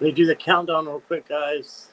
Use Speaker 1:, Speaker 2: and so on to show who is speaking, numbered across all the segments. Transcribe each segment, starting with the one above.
Speaker 1: Let me do the countdown real quick, guys.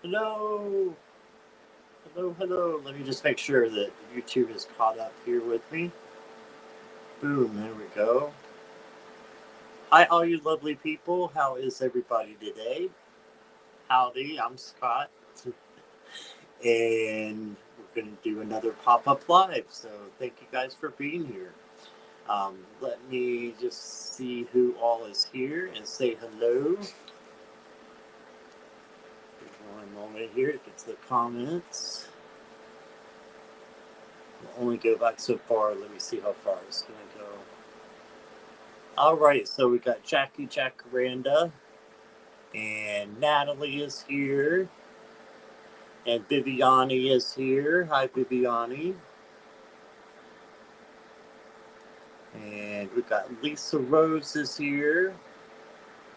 Speaker 1: Hello. Hello. Let me just make sure that YouTube is caught up here with me. Boom, there we go. Hi, all you lovely people. How is everybody today? Howdy, I'm Scott. And we're going to do another pop-up live. So thank you guys for being here. Let me just see who all is here and say hello. One moment here to get to the comments. We'll only go back so far. Let me see how far it's going to go. All right, so we got Jackie Jacaranda, and Natalie is here, and Viviani is here. Hi, Viviani. And we got Lisa Rose is here.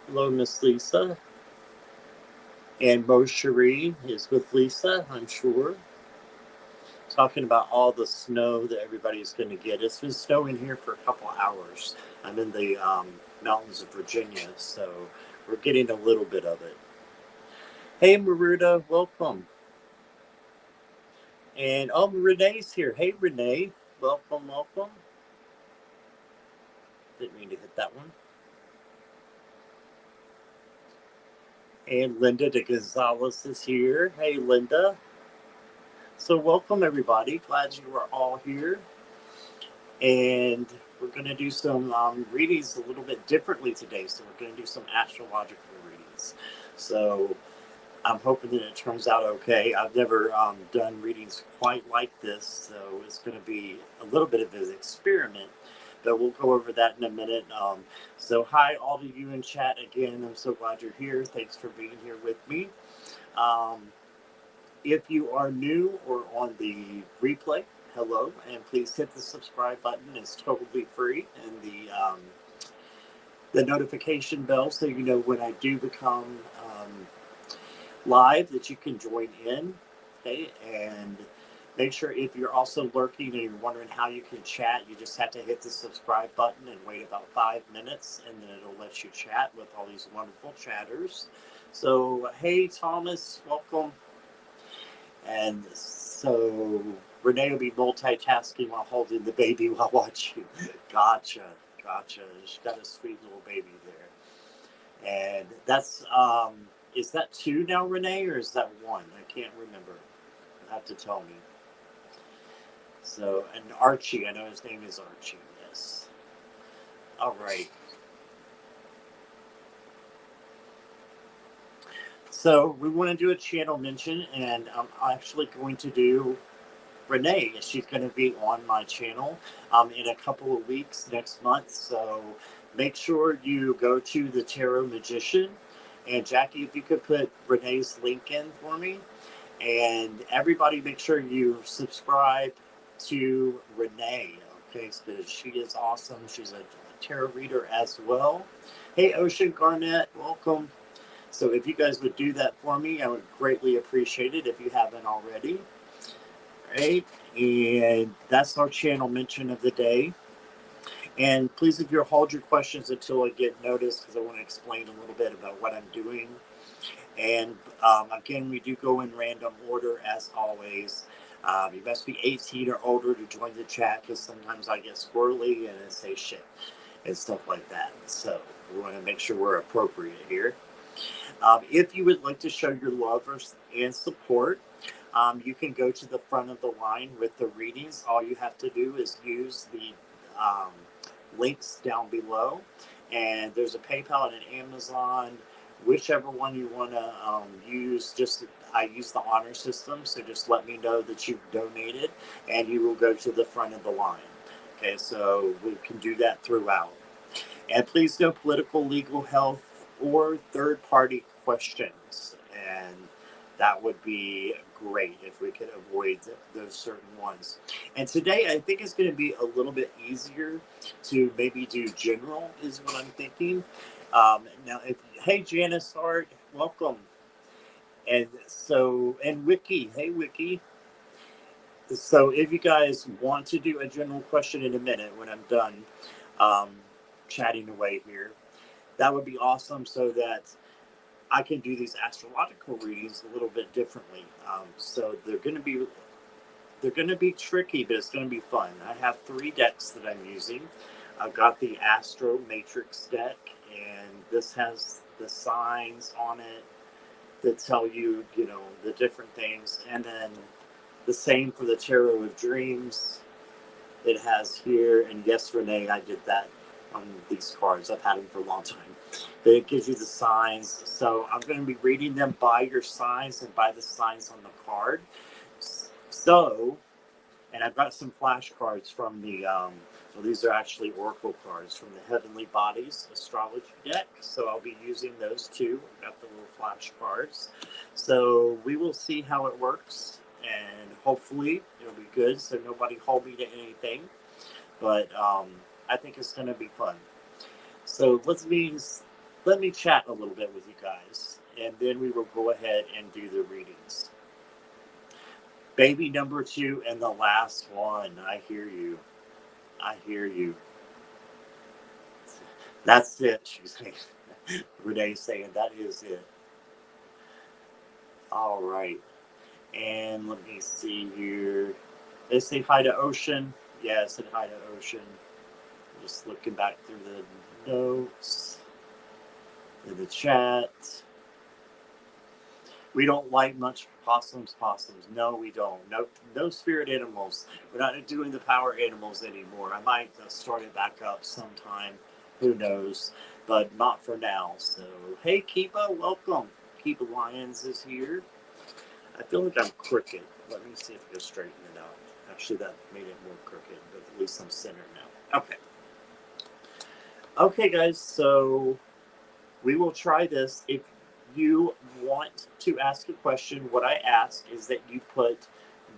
Speaker 1: Hello, Miss Lisa. And Mo Cherie is with Lisa, I'm sure. Talking about all the snow that everybody's going to get. It's been snowing here for a couple hours. I'm in the mountains of Virginia, so we're getting a little bit of it. Hey, Maruda, welcome. And Renee's here. Hey, Renee, welcome. Didn't mean to hit that one. And Linda de Gonzalez is here. Hey, Linda. So welcome, everybody. Glad you are all here. And we're going to do some readings a little bit differently today. So we're going to do some astrological readings. So I'm hoping that it turns out okay. I've never done readings quite like this. So it's going to be a little bit of an experiment. But we'll go over that in a minute. So hi, all of you in chat again. I'm so glad you're here. Thanks for being here with me. If you are new or on the replay, hello, and please hit the subscribe button. It's totally free, and the notification bell so you know when I do become live that you can join in. Okay, and make sure if you're also lurking and you're wondering how you can chat, you just have to hit the subscribe button and wait about 5 minutes, and then it'll let you chat with all these wonderful chatters. So, hey, Thomas, welcome. And so Renee will be multitasking while holding the baby while watching. Gotcha. She's got a sweet little baby there. And that's, is that 2 now, Renee, or is that 1? I can't remember. You'll have to tell me. So, and Archie, I know his name is Archie, yes. All right. So we want to do a channel mention, and I'm actually going to do Renee. She's going to be on my channel in a couple of weeks next month. So make sure you go to the Tarot Magician. And Jackie, if you could put Renee's link in for me. And everybody make sure you subscribe to Renee. Okay, because she is awesome. She's a tarot reader as well. Hey, Ocean Garnett, welcome. So if you guys would do that for me, I would greatly appreciate it if you haven't already. All right, and that's our channel mention of the day. And please, if you hold your questions until I get noticed, because I want to explain a little bit about what I'm doing. And again, we do go in random order as always. You must be 18 or older to join the chat, because sometimes I get squirrely and I say shit and stuff like that. So we want to make sure we're appropriate here. If you would like to show your love and support, you can go to the front of the line with the readings. All you have to do is use the links down below. And there's a PayPal and an Amazon, whichever one you want to use. I use the honor system, so just let me know that you've donated, and you will go to the front of the line. Okay, so we can do that throughout. And please no political, legal, health, or third party questions. And that would be great if we could avoid those certain ones. And today, I think it's going to be a little bit easier to maybe do general, is what I'm thinking. Now, hey, Janice Hart, welcome. And so, and Wiki, hey, Wiki. So, if you guys want to do a general question in a minute when I'm done um, chatting away here, that would be awesome so that I can do these astrological readings a little bit differently. So they're going to be tricky, but it's going to be fun. I have 3 decks that I'm using. I've got the Astro Matrix deck, and this has the signs on it that tell you, the different things. And then the same for the Tarot of Dreams. It has here, and yes, Renee, I did that on these cards. I've had them for a long time. But it gives you the signs. So I'm going to be reading them by your signs and by the signs on the card. So, and I've got some flashcards from the, well, these are actually oracle cards from the Heavenly Bodies Astrology deck. So I'll be using those too. I've got the little flashcards. So we will see how it works. And hopefully it'll be good, so nobody hold me to anything. But I think it's going to be fun. So let me chat a little bit with you guys, and then we will go ahead and do the readings. Baby number 2 and the last one. I hear you. I hear you. That's it. She's saying. Renee's saying that is it. All right. And let me see here. They say hi to Ocean. Yeah, I said hi to Ocean. Just looking back through the notes in the chat. We don't like much possums. No, we don't. No spirit animals. We're not doing the power animals anymore. I might start it back up sometime. Who knows? But not for now. So, hey, Kiba, welcome. Kiba Lyons is here. I feel like I'm crooked. Let me see if I can straighten it out. Actually, that made it more crooked, but at least I'm centered now. Okay. Okay, guys, so we will try this. If you want to ask a question, what I ask is that you put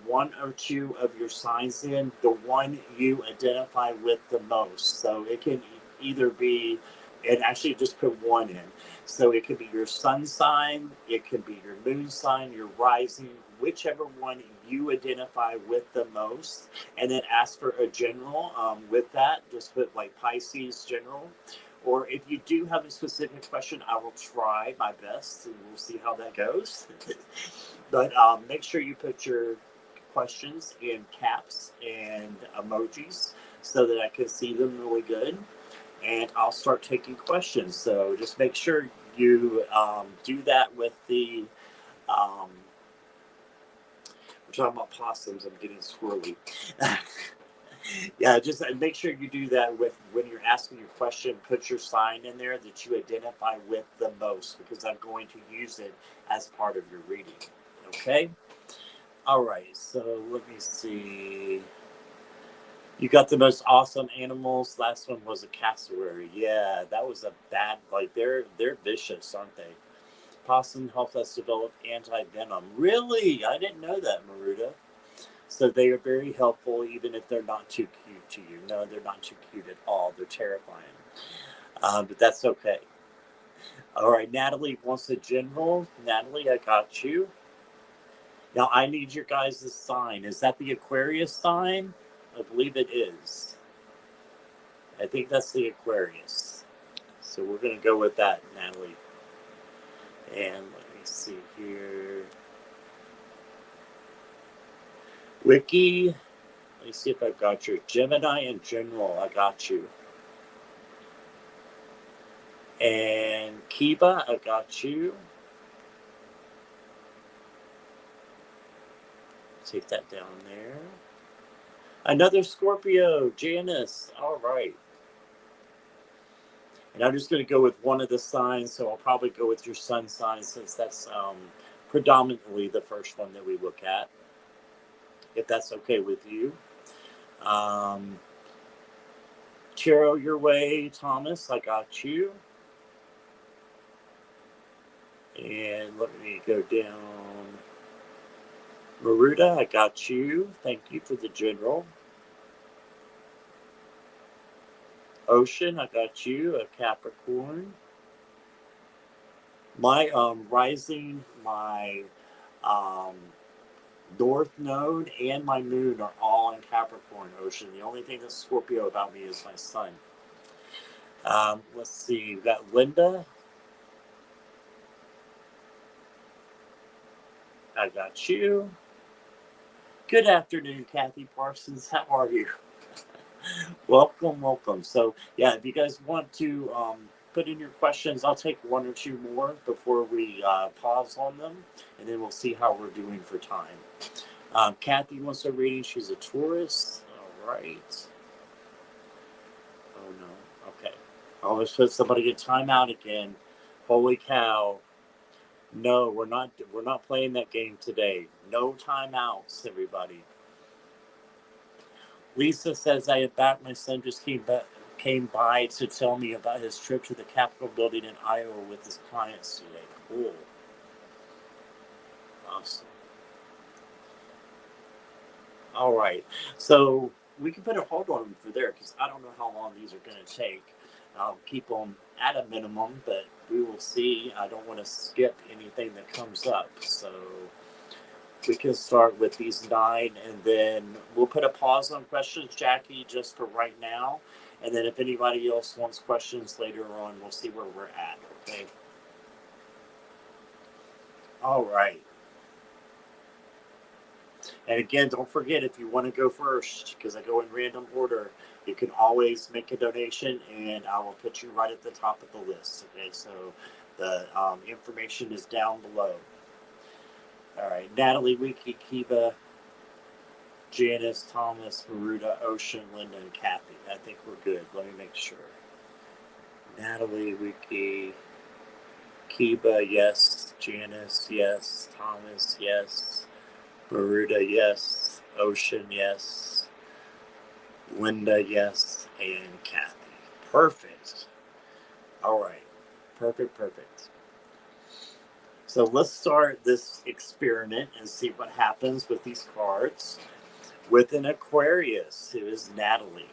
Speaker 1: 1 or 2 of your signs in, the one you identify with the most. So it can either be, and actually just put 1 in. So it could be your sun sign, it could be your moon sign, your rising, whichever one you identify with the most, and then ask for a general with that. Just put like Pisces general. Or if you do have a specific question, I will try my best, and we'll see how that goes. But make sure you put your questions in caps and emojis so that I can see them really good. And I'll start taking questions. So just make sure you do that with the, we're talking about possums, I'm getting squirrely. Yeah, just make sure you do that with when you're asking your question, put your sign in there that you identify with the most, because I'm going to use it as part of your reading. Okay? All right, so let me see. You got the most awesome animals. Last one was a cassowary. Yeah, that was a bad, like they're vicious, aren't they? Possum helps us develop anti-venom. Really? I didn't know that, Maruda. So they are very helpful, even if they're not too cute to you. No, they're not too cute at all. They're terrifying. But that's okay. All right, Natalie wants a general. Natalie, I got you. Now, I need your guys' sign. Is that the Aquarius sign? I believe it is. I think that's the Aquarius. So we're going to go with that, Natalie. And let me see here. Wiki, let me see if I've got your Gemini and General. I got you. And Kiba, I got you. Take that down there. Another Scorpio, Janice. All right. And I'm just going to go with one of the signs, so I'll probably go with your sun sign since that's predominantly the first one that we look at, if that's okay with you. Chiro your way, Thomas. I got you. And let me go down. Maruda, I got you. Thank you for the general. Ocean, I got you. A Capricorn. My rising, my um, North Node, and my Moon are all in Capricorn, Ocean. The only thing that's Scorpio about me is my Sun. Let's see. We've got Linda. I got you. Good afternoon, Kathy Parsons. How are you? Welcome, welcome. So, yeah, if you guys want to put in your questions, I'll take one or two more before we pause on them, and then we'll see how we're doing for time. Kathy wants a reading. She's a Taurus. All right. Oh, no. Okay. I almost put somebody in timeout again. Holy cow. No, we're not. We're not playing that game today. No timeouts, everybody. Lisa says I have back. My son just came by to tell me about his trip to the Capitol building in Iowa with his clients today. Cool. Awesome. All right. So we can put a hold on them for there because I don't know how long these are going to take. I'll keep them at a minimum, but we will see. I don't want to skip anything that comes up. So we can start with these 9, and then we'll put a pause on questions, Jackie, just for right now. And then if anybody else wants questions later on, we'll see where we're at, okay? All right. And again, don't forget, if you want to go first, because I go in random order, you can always make a donation, and I will put you right at the top of the list, okay? So the information is down below. All right, Natalie, Wiki, Kiba, Janice, Thomas, Maruda, Ocean, Linda, and Kathy. I think we're good. Let me make sure. Natalie, Wiki, Kiba, yes. Janice, yes. Thomas, yes. Maruda, yes. Ocean, yes. Linda, yes. And Kathy. Perfect. All right. Perfect, perfect. So let's start this experiment and see what happens with these cards with an Aquarius, who is Natalie.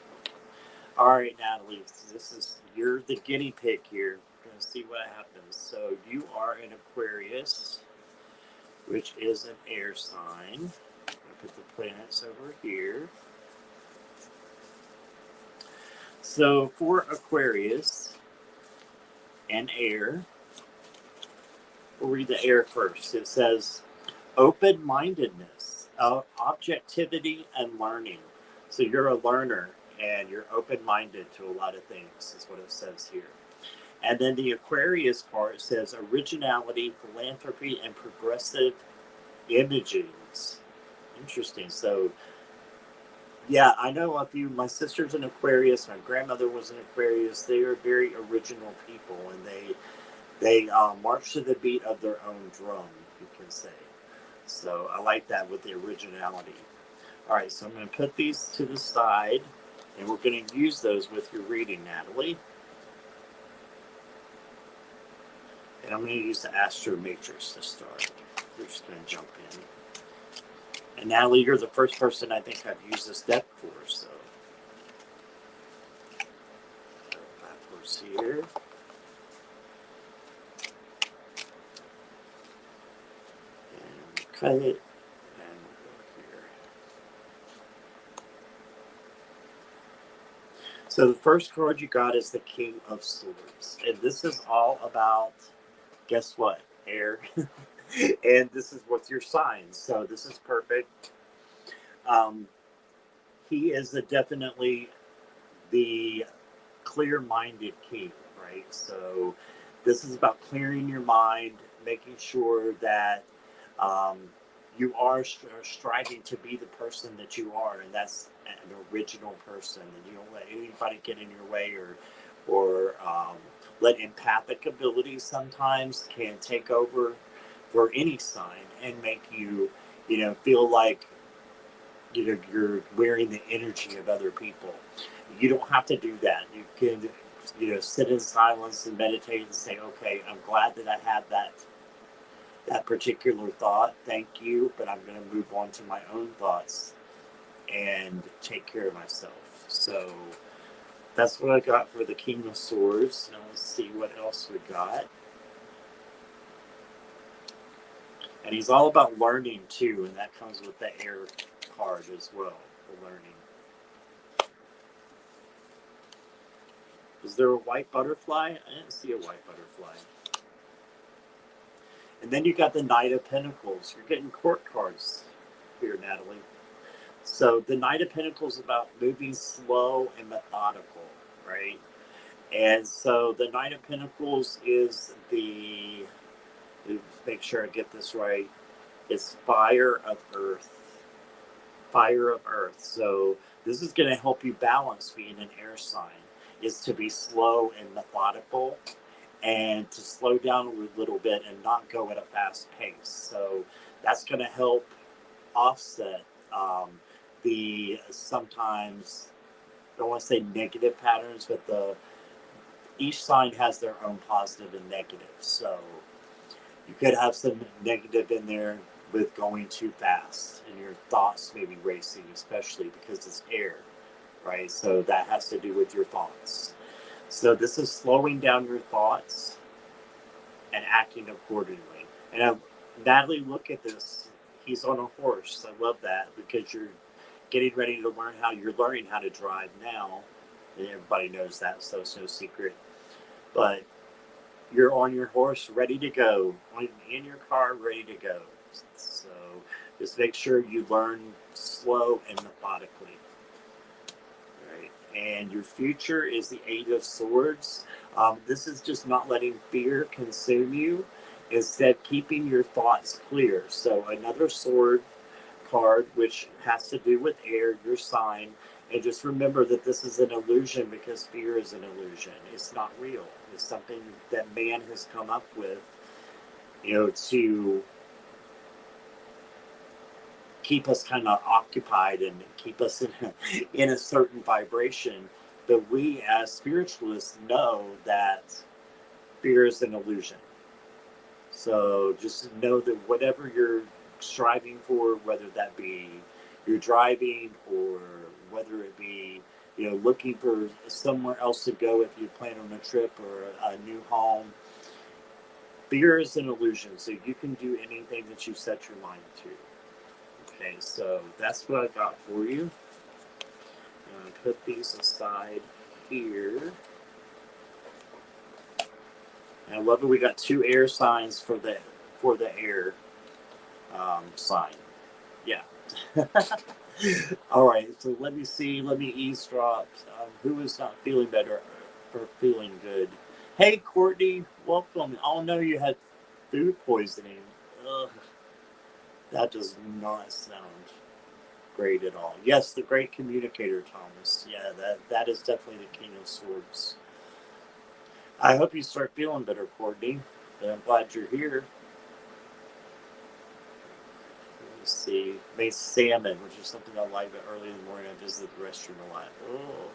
Speaker 1: All right, Natalie, you're the guinea pig here. We're going to see what happens. So you are an Aquarius, which is an air sign. I'm going to put the planets over here. So for Aquarius and air, we'll read the air first. It says open-mindedness, objectivity, and learning. So you're a learner and you're open-minded to a lot of things, is what it says here. And then the Aquarius part says originality, philanthropy, and progressive imagings. Interesting. So, yeah, I know a few. My sister's an Aquarius. My grandmother was an Aquarius. They are very original people, and they march to the beat of their own drum, you can say. So I like that with the originality. All right, so I'm going to put these to the side, and we're going to use those with your reading, Natalie. And I'm going to use the Astro Matrix to start. We're just going to jump in. And Natalie, you're the first person I think I've used this deck for, so. Go backwards here. And cut it. And go here. So the first card you got is the King of Swords. And this is all about, guess what? Air. And this is what's your sign. So this is perfect. He is definitely the clear-minded king, right? So this is about clearing your mind, making sure that you are striving to be the person that you are, and that's an original person, and you don't let anybody get in your way or let empathic abilities sometimes can take over for any sign and make you, feel like you're wearing the energy of other people. You don't have to do that. You can, sit in silence and meditate and say, okay, I'm glad that I had that particular thought. Thank you, but I'm going to move on to my own thoughts and take care of myself. So that's what I got for the King of Swords. Now let's see what else we got. And he's all about learning too, and that comes with the air card as well, the learning. Is there a white butterfly? I didn't see a white butterfly. And then you got the Knight of Pentacles. You're getting court cards here, Natalie. So the Knight of Pentacles is about moving slow and methodical, right? And so the Knight of Pentacles is make sure I get this right, it's fire of earth. Fire of earth. So this is going to help you balance being an air sign, is to be slow and methodical and to slow down a little bit and not go at a fast pace. So that's going to help offset the sometimes, I don't want to say negative patterns, but each sign has their own positive and negative. So you could have some negative in there with going too fast and your thoughts may be racing, especially because it's air, right? So that has to do with your thoughts. So this is slowing down your thoughts and acting accordingly. And Natalie, look at this. He's on a horse. I love that because you're getting ready to learn you're learning how to drive now. And everybody knows that, so it's no secret. But you're on your horse, ready to go, in your car, ready to go. So just make sure you learn slow and methodically. Right? And your future is the Eight of Swords. This is just not letting fear consume you. Instead, keeping your thoughts clear. So another sword card, which has to do with air, your sign. And just remember that this is an illusion because fear is an illusion. It's not real. It's something that man has come up with, to keep us kind of occupied and keep us in a certain vibration. But we as spiritualists know that fear is an illusion. So just know that whatever you're striving for, whether that be you're driving or whether it be looking for somewhere else to go if you plan on a trip or a new home, fear is an illusion. So you can do anything that you set your mind to. Okay, so that's what I got for you. I'm going to put these aside here. And I love it. We got 2 air signs for the air sign. Yeah. All right. So let me see. Let me eavesdrop. Who is not feeling better or feeling good? Hey, Courtney. Welcome. I'll know you had food poisoning. Ugh. That does not sound great at all. Yes, the great communicator, Thomas. Yeah, that is definitely the King of Swords. I hope you start feeling better, Courtney. And I'm glad you're here. Let me see. Made salmon, which is something I like, but early in the morning I visit the restroom a lot. Oh,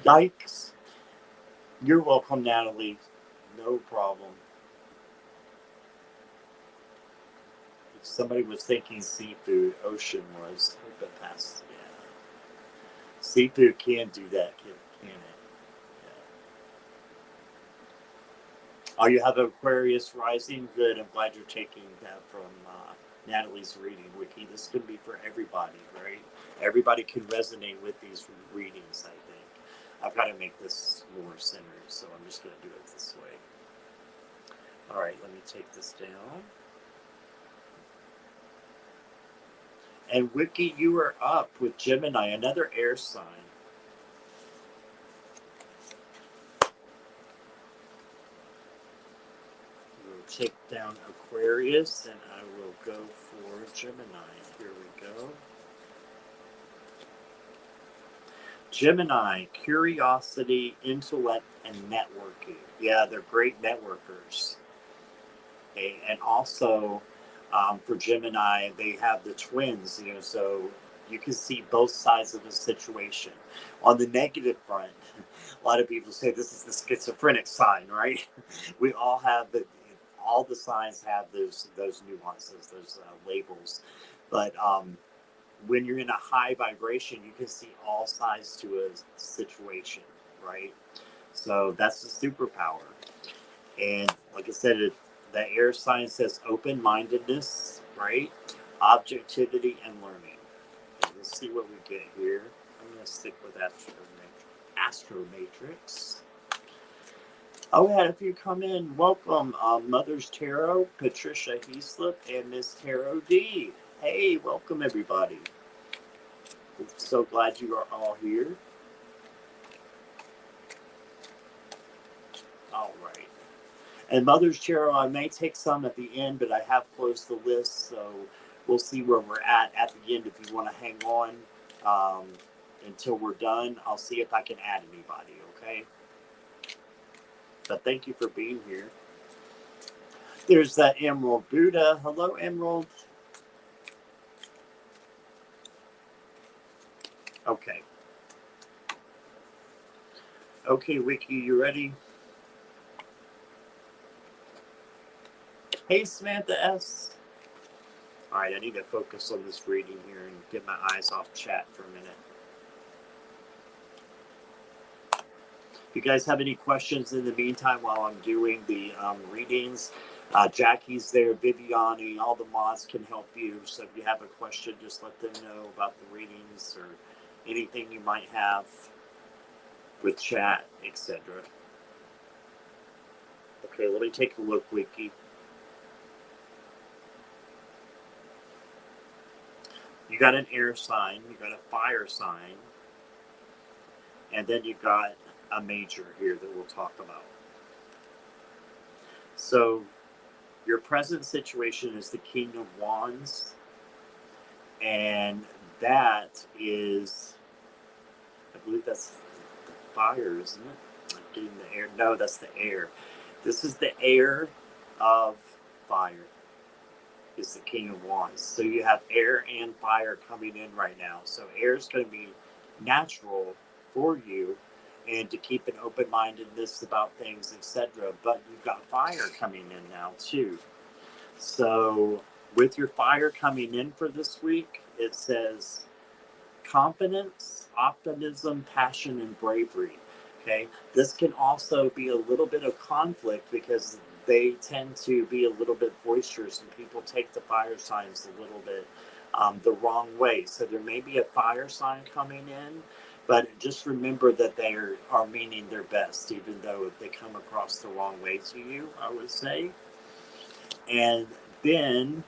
Speaker 1: yikes. You're welcome, Natalie. No problem. If somebody was thinking seafood, ocean was. But past, yeah. Seafood can do that, can it? Oh, you have Aquarius rising? Good. I'm glad you're taking that from Natalie's reading, Wiki. This could be for everybody, right? Everybody can resonate with these readings, I think. I've got to make this more centered, so I'm just going to do it this way. All right, let me take this down. And Wiki, you are up with Gemini, another air sign. Take down Aquarius and I will go for Gemini. Here we go. Gemini, curiosity, intellect, and networking. Yeah, they're great networkers. Okay, and also For Gemini, they have the twins, so you can see both sides of the situation. On the negative front, a lot of people say this is the schizophrenic sign, right? We all have all the signs have those nuances, those labels. But when you're in a high vibration, you can see all sides to a situation, right? So that's the superpower. And like I said, the air sign says open mindedness, right? Objectivity and learning. Okay, let's see what we get here. I'm going to stick with Astro Matrix. Oh, we had a few come in. Welcome, Mother's Tarot, Patricia Heaslip, and Miss Tarot D. Hey, welcome everybody. So glad you are all here. All right. And Mother's Tarot, I may take some at the end, but I have closed the list, so we'll see where we're at the end. If you want to hang on until we're done, I'll see if I can add anybody, okay? But thank you for being here. There's that Emerald Buddha. Hello, Emerald. Okay. Okay, Wiki, you ready? Hey, Samantha S. All right, I need to focus on this reading here and get my eyes off chat for a minute. If you guys have any questions in the meantime while I'm doing the readings, Jackie's there, Viviani, all the mods can help you. So if you have a question, just let them know about the readings or anything you might have with chat, etc. Okay, let me take a look, Wiki. You got an air sign, you got a fire sign, and then you got a major here that we'll talk about. So your present situation is the King of Wands, and that is, I believe that's the fire, isn't it? I'm getting the air. No, that's the air. This is the air of fire. Is the King of Wands. So you have air and fire coming in right now. So air is going to be natural for you, and to keep an open-mindedness about things, etc. But you've got fire coming in now too. So with your fire coming in for this week, it says confidence, optimism, passion, and bravery. Okay, this can also be a little bit of conflict because they tend to be a little bit boisterous and people take the fire signs a little bit the wrong way. So there may be a fire sign coming in, but just remember that they are meaning their best, even though they come across the wrong way to you, I would say. And then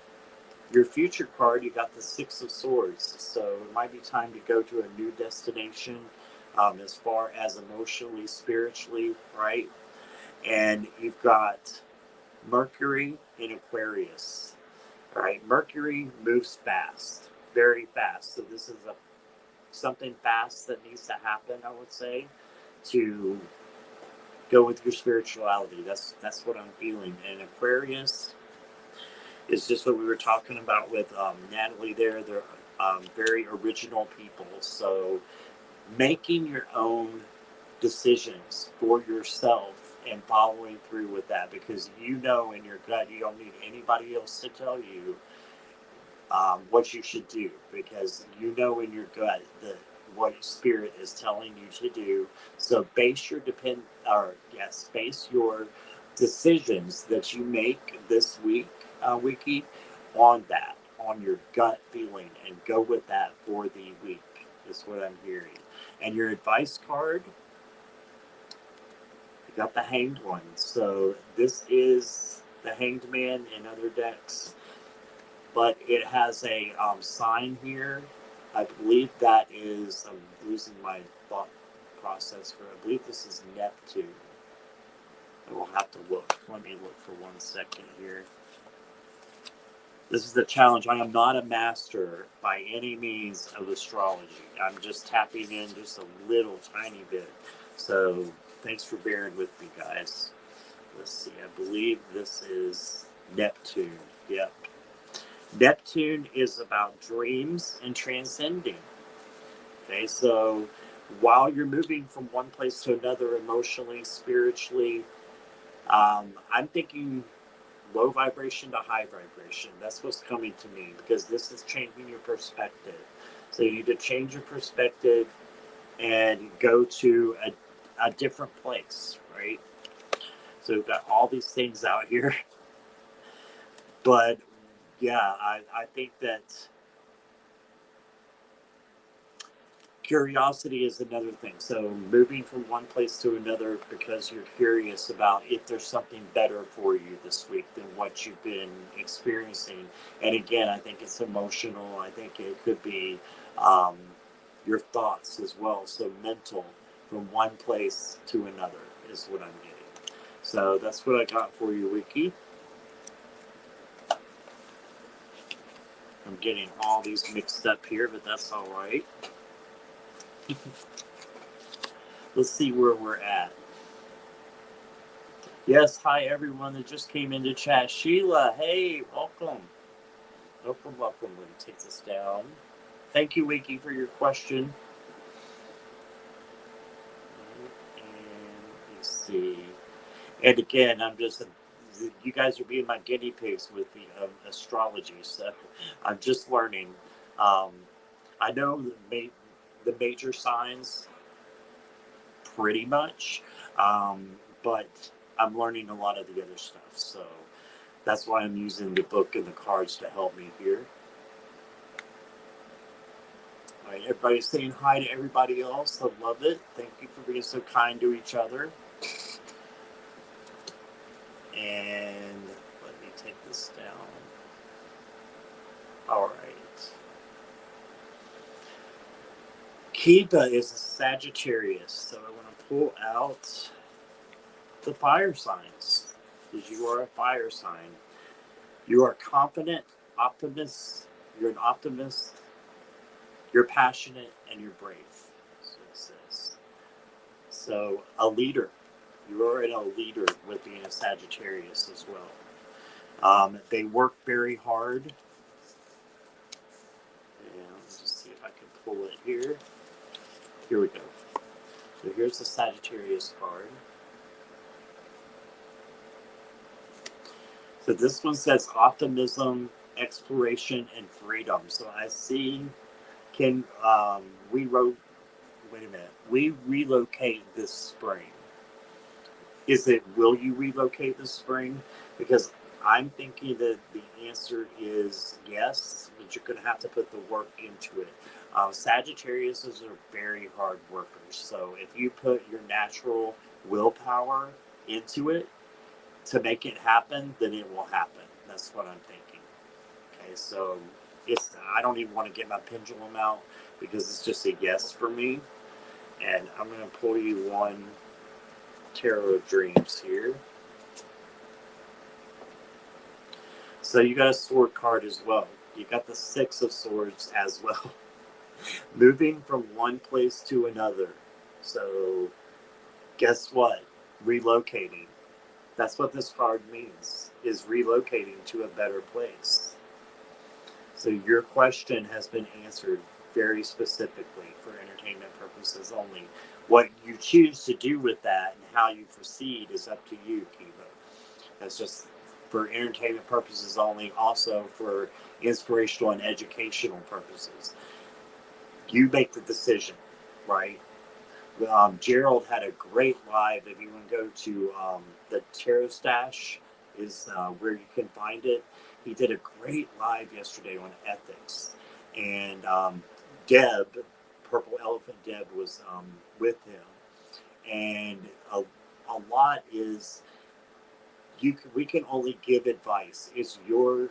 Speaker 1: your future card, you got the Six of Swords. So it might be time to go to a new destination as far as emotionally, spiritually, right? And you've got Mercury in Aquarius. All right, Mercury moves fast, very fast. So this is something fast that needs to happen, I would say, to go with your spirituality. That's what I'm feeling. And Aquarius is just what we were talking about with Natalie there. They're very original people. So making your own decisions for yourself and following through with that, because you know in your gut you don't need anybody else to tell you what you should do, because you know in your gut that what spirit is telling you to do. So base your decisions that you make this week, Wiki, on that, on your gut feeling, and go with that for the week, is what I'm hearing. And your advice card, you got the Hanged One. So this is the Hanged Man in other decks, but it has a sign here. I believe that is, I'm losing my thought process for, I believe this is Neptune. I will have to look. Let me look for 1 second here. This is the challenge. I am not a master by any means of astrology. I'm just tapping in just a little tiny bit. So thanks for bearing with me, guys. Let's see. I believe this is Neptune. Yep. Neptune is about dreams and transcending. Okay, so while you're moving from one place to another emotionally, spiritually, I'm thinking low vibration to high vibration. That's what's coming to me because this is changing your perspective. So you need to change your perspective and go to a different place, right? So we've got all these things out here. But yeah, I think that curiosity is another thing. So moving from one place to another because you're curious about if there's something better for you this week than what you've been experiencing. And again, I think it's emotional. I think it could be um, your thoughts as well. So mental from one place to another is what I'm getting. So that's what I got for you, Wiki. I'm getting all these mixed up here, but that's all right. Let's see where we're at. Yes, hi everyone that just came into chat. Sheila, hey, welcome. Welcome. Let me take this down. Thank you, Wiki, for your question. And let's see. And again, you guys are being my guinea pigs with the astrology, so I'm just learning. Um, I know the major signs pretty much, but I'm learning a lot of the other stuff. So that's why I'm using the book and the cards to help me here. All right, everybody's saying hi to everybody else. I love it. Thank you for being so kind to each other. And let me take this down. All right. Kiba is a Sagittarius, so I want to pull out the fire signs because you are a fire sign. You are confident, optimist. You're an optimist. You're passionate and you're brave. That's what it says. So a leader. You are a leader with being a Sagittarius as well. They work very hard. And let's just see if I can pull it here. Here we go. So here's the Sagittarius card. So this one says optimism, exploration, and freedom. So I see, can we relocate this spring? Is it, will you relocate this spring? Because I'm thinking that the answer is yes, but you're going to have to put the work into it. Sagittarius are very hard workers. So if you put your natural willpower into it to make it happen, then it will happen. That's what I'm thinking. Okay, so I don't even want to get my pendulum out because it's just a yes for me. And I'm going to pull you one Tarot of Dreams here. So you got a sword card as well. You got the Six of Swords as well. Moving from one place to another. So guess what? Relocating. That's what this card means, is relocating to a better place. So your question has been answered very specifically for entertainment purposes only. What you choose to do with that and how you proceed is up to you, Kiva. That's just for entertainment purposes only, also for inspirational and educational purposes. You make the decision, right? Gerald had a great live. If you want to go to the Tarot Stash is where you can find it. He did a great live yesterday on ethics. And Deb, Purple Elephant Deb, was with him. And a lot is, we can only give advice. It's your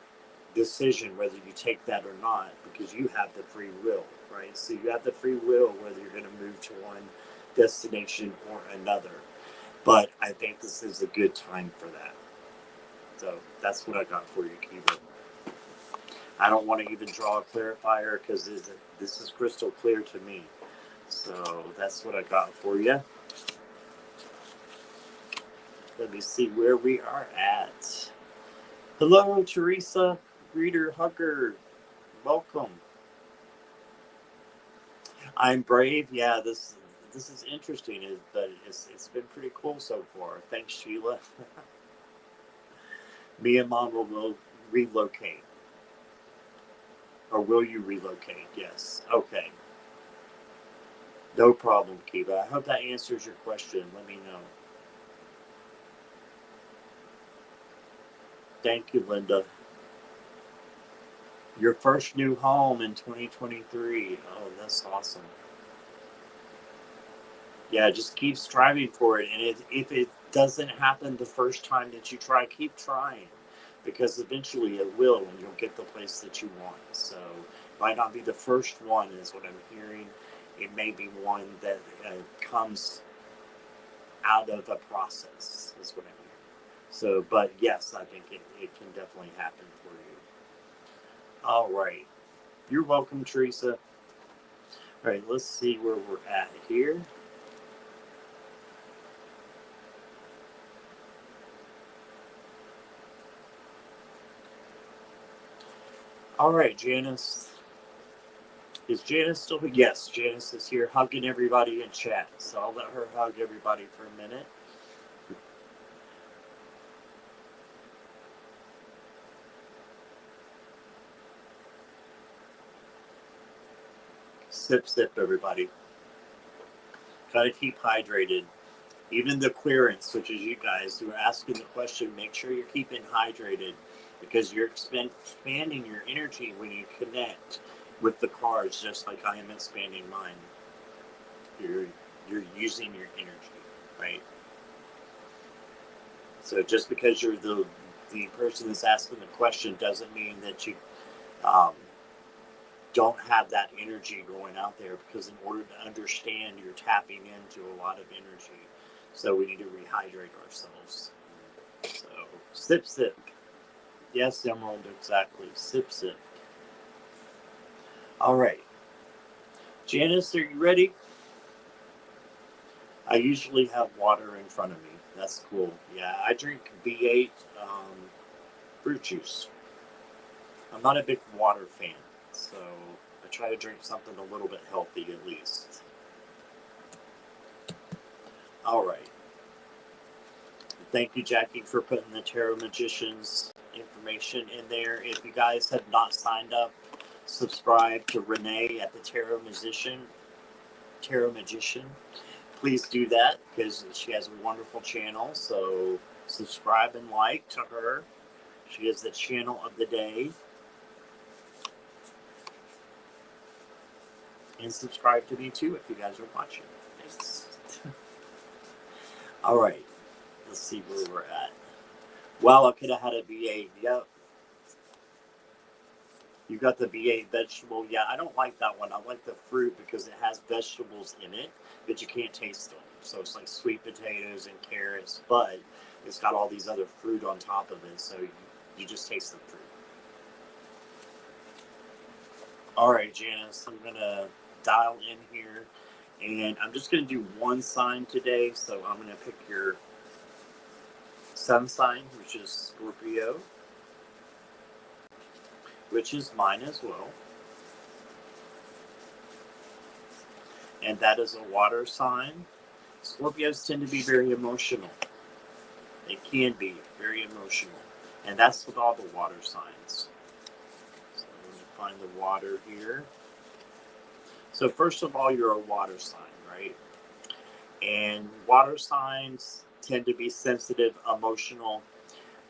Speaker 1: decision whether you take that or not, because you have the free will, right? So you have the free will whether you're going to move to one destination or another. But I think this is a good time for that. So that's what I got for you, Kiva. I don't want to even draw a clarifier because this is crystal clear to me. So that's what I got for you. Let me see where we are at. Hello, Teresa. greeter, hugger. Welcome. I'm brave. Yeah, this is interesting, but it's been pretty cool so far. Thanks, Sheila. Me and Mom will relocate. Or will you relocate? Yes. Okay. No problem, Kiva. I hope that answers your question. Let me know. Thank you, Linda. Your first new home in 2023. Oh, that's awesome. Yeah, just keep striving for it. And if it doesn't happen the first time that you try, keep trying. Because eventually it will, and you'll get the place that you want. So it might not be the first one, is what I'm hearing. It may be one that comes out of a process, is what I'm hearing. So, but yes, I think it can definitely happen for you. All right. You're welcome, Teresa. All right, let's see where we're at here. All right, Janice. Is Janice still here? Yes, Janice is here hugging everybody in chat. So I'll let her hug everybody for a minute. Sip, sip, everybody. Gotta keep hydrated. Even the clearance, which is you guys who are asking the question, make sure you're keeping hydrated because you're expanding your energy when you connect with the cards, just like I am expanding mine. You're using your energy, right? So just because you're the person that's asking the question doesn't mean that you um, don't have that energy going out there, because in order to understand, you're tapping into a lot of energy. So we need to rehydrate ourselves. So sip, sip. Yes, Emerald, exactly. Sip, sip. All right. Janice, are you ready? I usually have water in front of me. That's cool. Yeah, I drink B8 fruit juice. I'm not a big water fan, so I try to drink something a little bit healthy at least. All right. Thank you, Jackie, for putting the Tarot Magician's information in there. If you guys have not signed up, subscribe to Renee at the Tarot Magician. Please do that because she has a wonderful channel. So subscribe and like to her. She is the channel of the day. And subscribe to me too if you guys are watching. Thanks. All right. Let's see where we're at. Well, I could have had a V8. Yep. You got the V8 vegetable. Yeah, I don't like that one. I like the fruit because it has vegetables in it, but you can't taste them. So it's like sweet potatoes and carrots, but it's got all these other fruit on top of it. So you just taste the fruit. All right, Janice, I'm going to dial in here. And I'm just going to do one sign today. So I'm going to pick your sun sign, which is Scorpio, which is mine as well. And that is a water sign. Scorpios tend to be very emotional. They can be very emotional. And that's with all the water signs. So let me find the water here. So first of all, you're a water sign, right? And water signs tend to be sensitive, emotional,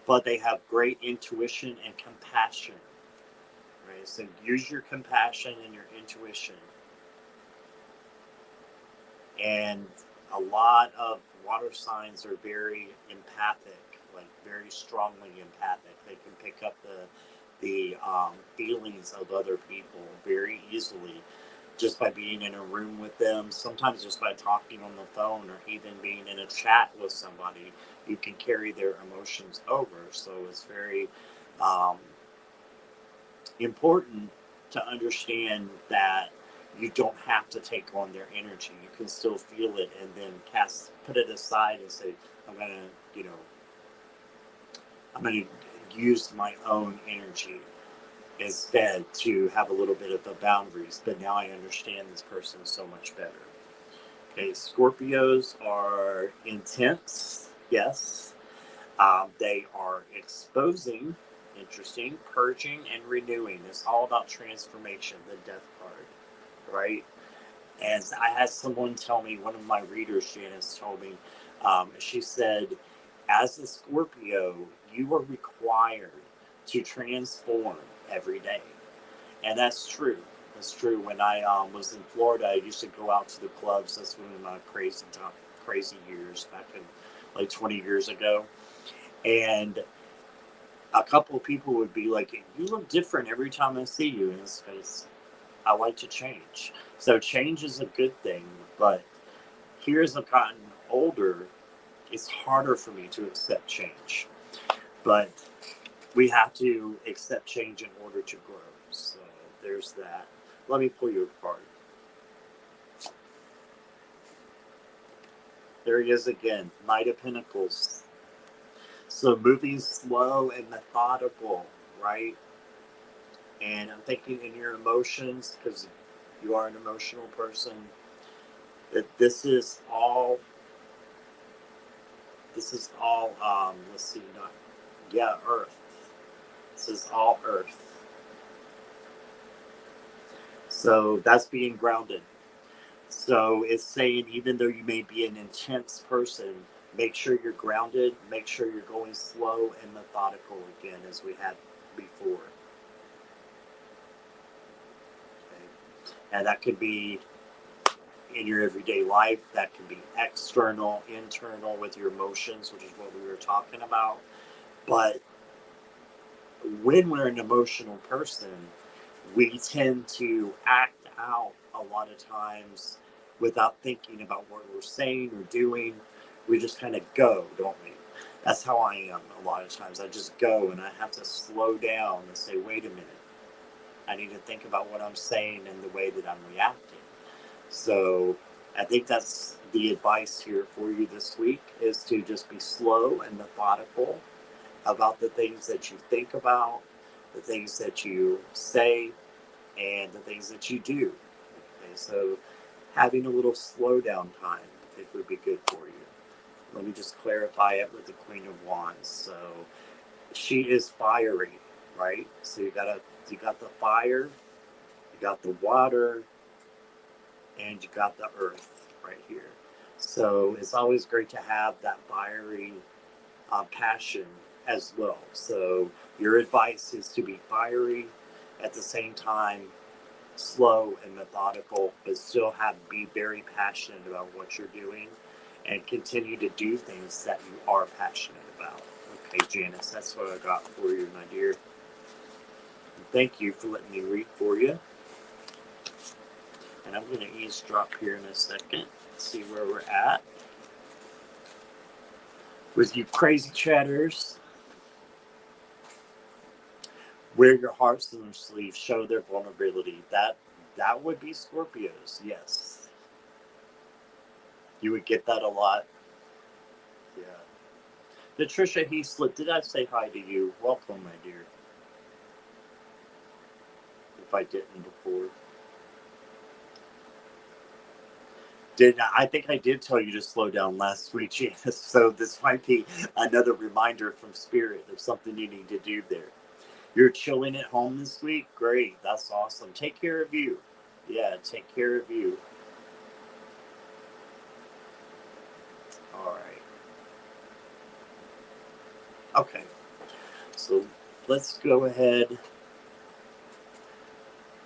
Speaker 1: but they have great intuition and compassion. Right? So use your compassion and your intuition. And a lot of water signs are very empathic, like very strongly empathic. They can pick up the feelings of other people very easily just by being in a room with them. Sometimes just by talking on the phone or even being in a chat with somebody, you can carry their emotions over. So it's very important to understand that you don't have to take on their energy. You can still feel it and then put it aside and say, I'm going to use my own energy instead to have a little bit of the boundaries. But now I understand this person so much better. Okay, Scorpios are intense, yes. They are exposing, interesting, purging, and renewing. It's all about transformation, the death card, right? And I had someone tell me, one of my readers, Janice, told me, she said, as a Scorpio, you are required to transform every day. And that's true. That's true. When I was in Florida, I used to go out to the clubs. That's one of my crazy years back in like 20 years ago. And a couple of people would be like, "You look different every time I see you." And it's because I like to change. So change is a good thing. But here as I've gotten older, it's harder for me to accept change. But we have to accept change in order to grow. So there's that. Let me pull you a card. There he is again, Knight of Pentacles. So moving slow and methodical, right? And I'm thinking in your emotions, because you are an emotional person, that this is all, let's see, Earth. This is all Earth. So that's being grounded. So it's saying, even though you may be an intense person, make sure you're grounded, make sure you're going slow and methodical again, as we had before. Okay. And that could be in your everyday life, that can be external, internal with your emotions, which is what we were talking about. But when we're an emotional person, we tend to act out a lot of times without thinking about what we're saying or doing. We just kind of go, don't we? That's how I am a lot of times. I just go, and I have to slow down and say, wait a minute. I need to think about what I'm saying and the way that I'm reacting. So I think that's the advice here for you this week, is to just be slow and methodical about the things that you think about, the things that you say, and the things that you do. Okay, so having a little slowdown time, I think, would be good for you. Let me just clarify it with the Queen of Wands. So she is fiery, right? So you got the fire, you got the water, and you got the earth right here. So it's always great to have that fiery passion as well. So your advice is to be fiery, at the same time slow and methodical, but still be very passionate about what you're doing, and continue to do things that you are passionate about. Okay, Janice, that's what I got for you, my dear. Thank you for letting me read for you. And I'm going to eavesdrop here in a second, see where we're at with you crazy chatters. Wear your hearts on their sleeves, show their vulnerability. That would be Scorpios, yes. You would get that a lot. Yeah. Patricia Heaslip, did I say hi to you? Welcome, my dear. If I didn't before. I think I did tell you to slow down last week, Janice, so this might be another reminder from Spirit of something you need to do there. You're chilling at home this week? Great, that's awesome. Take care of you. Yeah, take care of you. All right. Okay, so let's go ahead.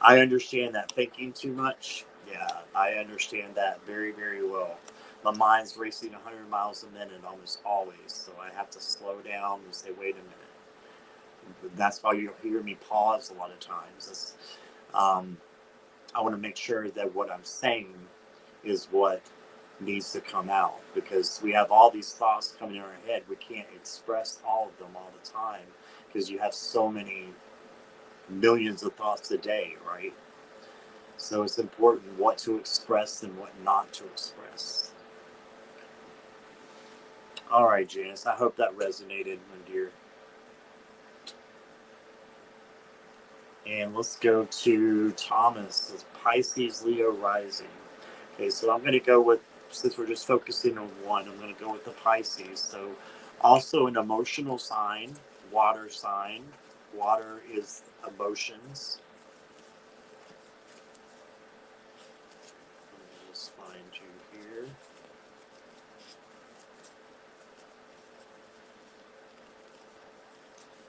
Speaker 1: I understand that thinking too much. Yeah, I understand that very, very well. My mind's racing 100 miles a minute almost always, so I have to slow down and say, wait a minute. That's why you hear me pause a lot of times. I want to make sure that what I'm saying is what needs to come out, because we have all these thoughts coming in our head. We can't express all of them all the time because you have so many millions of thoughts a day, right? So it's important what to express and what not to express. All right, Janice, I hope that resonated, my dear. And let's go to Thomas, it's Pisces, Leo rising. Okay, so I'm going to go with, since we're just focusing on one, I'm going to go with the Pisces. So also an emotional sign, water sign. Water is emotions. Let me just find you here.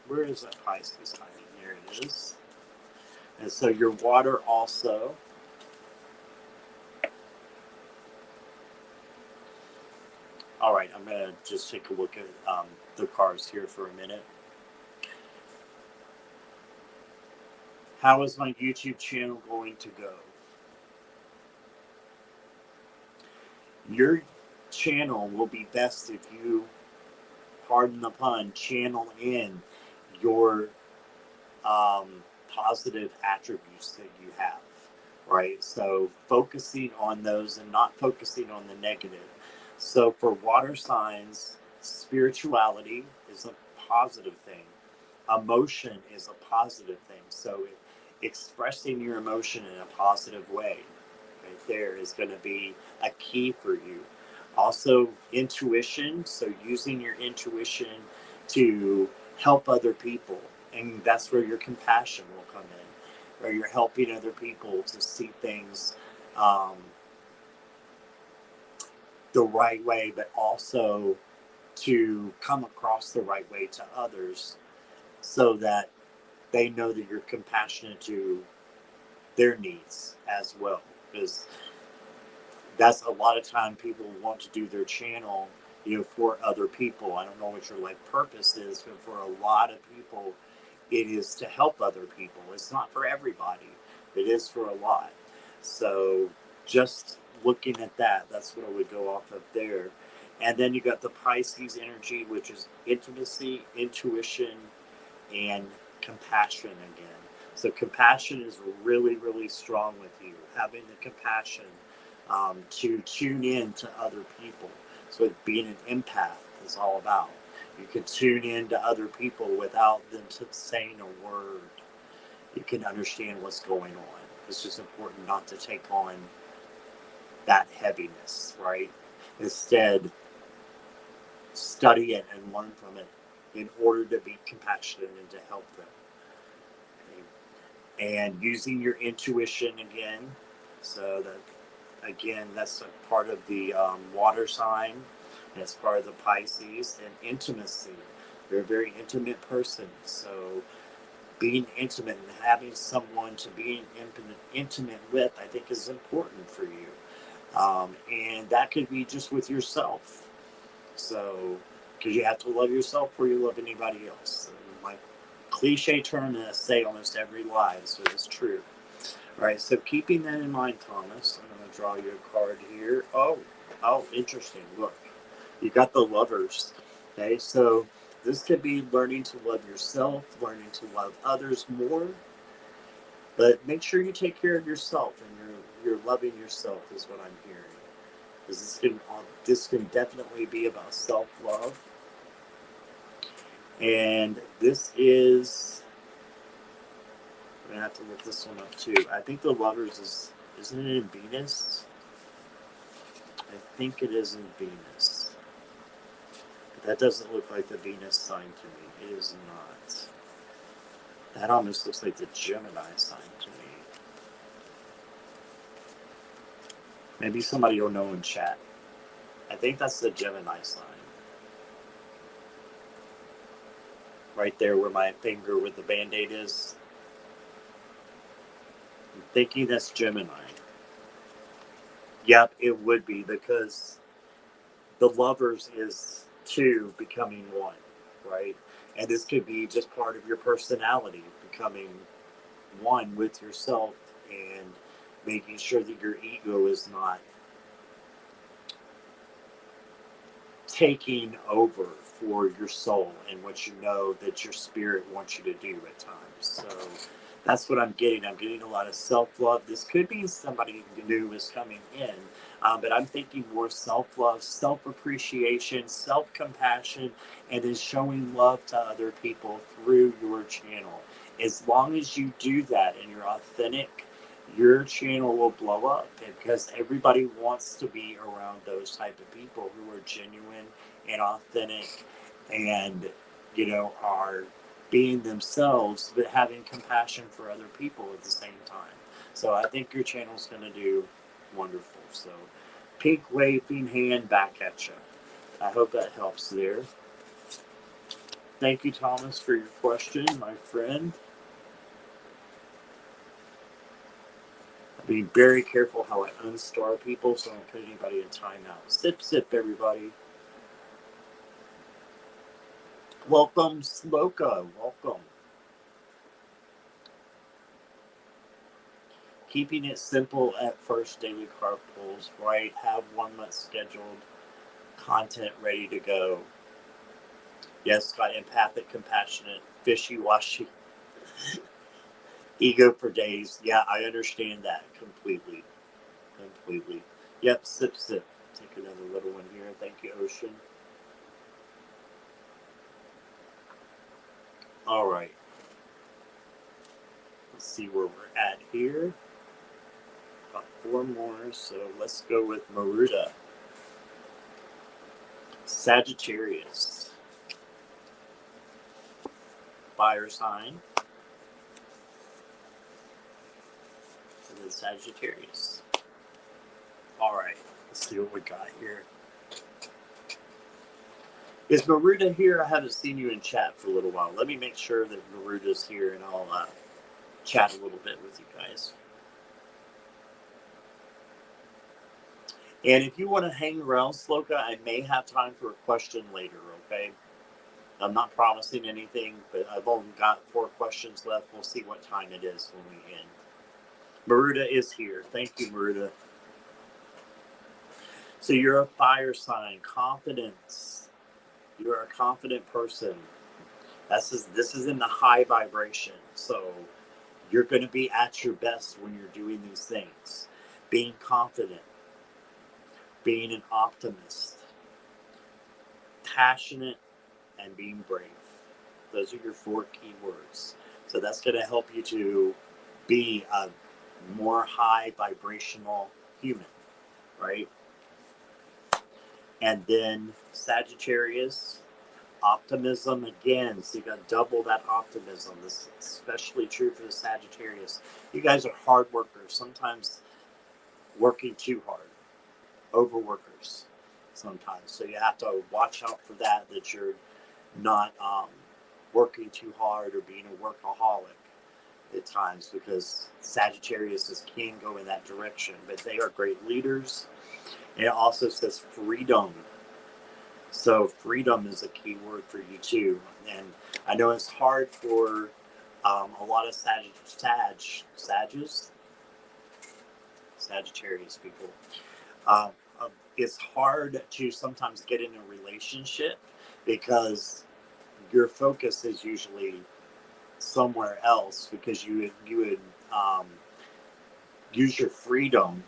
Speaker 1: Where is that Pisces sign? Here it is. And so your water also. All right, I'm going to just take a look at the cards here for a minute. How is my YouTube channel going to go? Your channel will be best if you, pardon the pun, channel in your positive attributes that you have, right? So focusing on those and not focusing on the negative. So for water signs, spirituality is a positive thing. Emotion is a positive thing. So expressing your emotion in a positive way, right there, is going to be a key for you. Also, intuition. So using your intuition to help other people. And that's where your compassion will come in, where you're helping other people to see things um, the right way, but also to come across the right way to others so that they know that you're compassionate to their needs as well. Because that's a lot of time people want to do their channel, for other people. I don't know what your life purpose is, but for a lot of people, it is to help other people. It's not for everybody. It is for a lot. So just looking at that, that's what I would go off of there. And then you got the Pisces energy, which is intimacy, intuition, and compassion again. So compassion is really, really strong with you. Having the compassion to tune in to other people. So being an empath is all about. You can tune in to other people without them saying a word. You can understand what's going on. It's just important not to take on that heaviness, right? Instead, study it and learn from it in order to be compassionate and to help them. Okay? And using your intuition again. So that, again, that's a part of the water sign. And it's part of the Pisces. And intimacy. You're a very intimate person. So being intimate and having someone to be intimate with, I think, is important for you. And that could be just with yourself. So, because you have to love yourself before you love anybody else. And my cliche term that I say almost every live, so it's true. All right, so keeping that in mind, Thomas, I'm going to draw you a card here. Oh, interesting. Look, you got the Lovers. Okay, so this could be learning to love yourself, learning to love others more, but make sure you take care of yourself and you're loving yourself is what I'm hearing. Because this can definitely be about self-love. And this is, I'm going to have to look this one up too. I think the Lovers isn't it in Venus? I think it is in Venus. But that doesn't look like the Venus sign to me. It is not. That almost looks like the Gemini sign to me. Maybe somebody will know in chat. I think that's the Gemini sign. Right there where my finger with the Band-Aid is. I'm thinking that's Gemini. Yep, it would be, because the Lovers is two becoming one, right? And this could be just part of your personality, becoming one with yourself and making sure that your ego is not taking over for your soul and what you know that your spirit wants you to do at times. So that's what I'm getting. I'm getting a lot of self-love. This could be somebody new is coming in, but I'm thinking more self-love, self-appreciation, self-compassion, and then showing love to other people through your channel. As long as you do that and you're authentic, your channel will blow up, because everybody wants to be around those type of people who are genuine and authentic, and are being themselves but having compassion for other people at the same time. So I think your channel's going to do wonderful. So pink waving hand back at you. I hope that helps there. Thank you, Thomas, for your question, my friend. Be very careful how I unstar people so I don't put anybody in timeout. Sip, sip, everybody. Welcome, Sloka. Welcome. Keeping it simple at first, daily carb pulls, right? Have 1 month scheduled, content ready to go. Yes, got empathic, compassionate, fishy-washy, ego for days. Yeah, I understand that completely. Completely. Yep, sip, sip. Take another little one here. Thank you, Ocean. All right. Let's see where we're at here. Got 4 more, so let's go with Maruta. Sagittarius. Fire sign. And then Sagittarius. All right. Let's see what we got here. Is Maruta here? I haven't seen you in chat for a little while. Let me make sure that Maruta's here, and I'll chat a little bit with you guys. And if you want to hang around, Sloka, I may have time for a question later, okay? I'm not promising anything, but I've only got 4 questions left. We'll see what time it is when we end. Maruta is here. Thank you, Maruta. So you're a fire sign. Confidence. You're a confident person. This is in the high vibration. So you're going to be at your best when you're doing these things. Being confident. Being an optimist. Passionate. And being brave. Those are your 4 key words. So that's going to help you to be a more high vibrational human, right? And then Sagittarius, optimism again. So you got double that optimism. This is especially true for the Sagittarius. You guys are hard workers, sometimes working too hard, overworkers sometimes. So you have to watch out for that you're not working too hard or being a workaholic at times, because Sagittarius can go in that direction, but they are great leaders. And it also says freedom. So freedom is a key word for you too. And I know it's hard for a lot of Sagittarius people. It's hard to sometimes get in a relationship because your focus is usually somewhere else, because you would use your freedom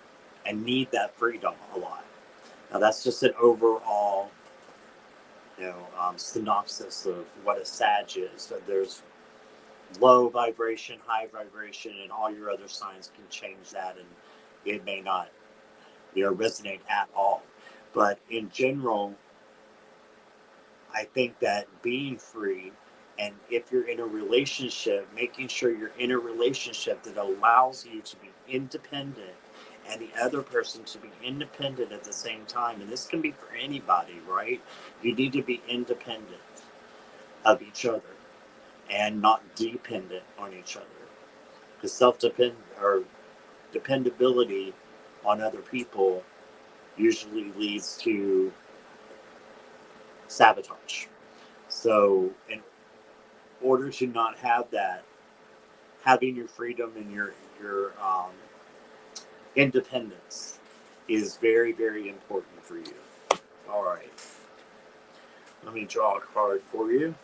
Speaker 1: and need that freedom a lot. Now that's just an overall synopsis of what a Sag is. So there's low vibration, high vibration, and all your other signs can change that, and it may not resonate at all. But in general, I think that being free, and if you're in a relationship, making sure you're in a relationship that allows you to be independent and the other person to be independent at the same time. And this can be for anybody, right? You need to be independent of each other and not dependent on each other. Because dependability on other people usually leads to sabotage. So in order to not have that, having your freedom and your independence is very, very important for you. All right. Let me draw a card for you.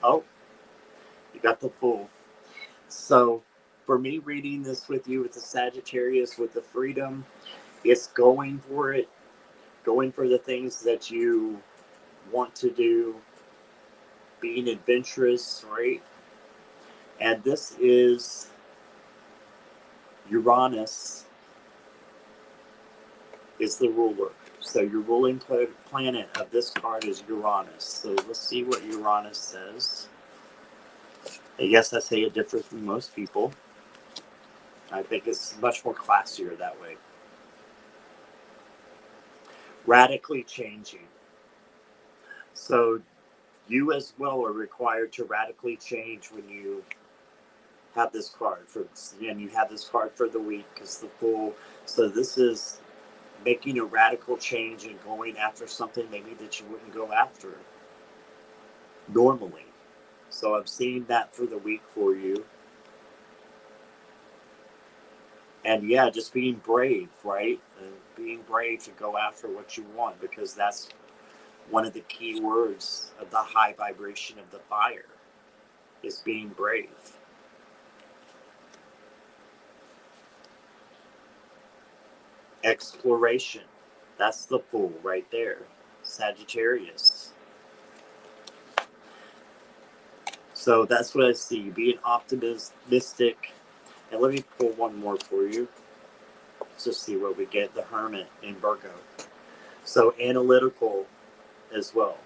Speaker 1: Oh, you got the Fool. So for me reading this with you with the Sagittarius, with the freedom, it's going for it, going for the things that you want to do, being adventurous, right? And this is Uranus is the ruler. So your ruling planet of this card is Uranus. So let's see what Uranus says. I guess I say it different from most people. I think it's much more classier that way. Radically changing. So you as well are required to radically change when you have this card and you have this card for the week because the full. So this is making a radical change and going after something maybe that you wouldn't go after normally. So I'm seeing that for the week for you. And yeah, just being brave, right? And being brave to go after what you want, because that's one of the key words of the high vibration of the fire is being brave. Exploration. That's the Fool right there. Sagittarius. So that's what I see. Being optimistic. And let me pull one more for you. Let's just see what we get. The Hermit in Virgo. So analytical as well.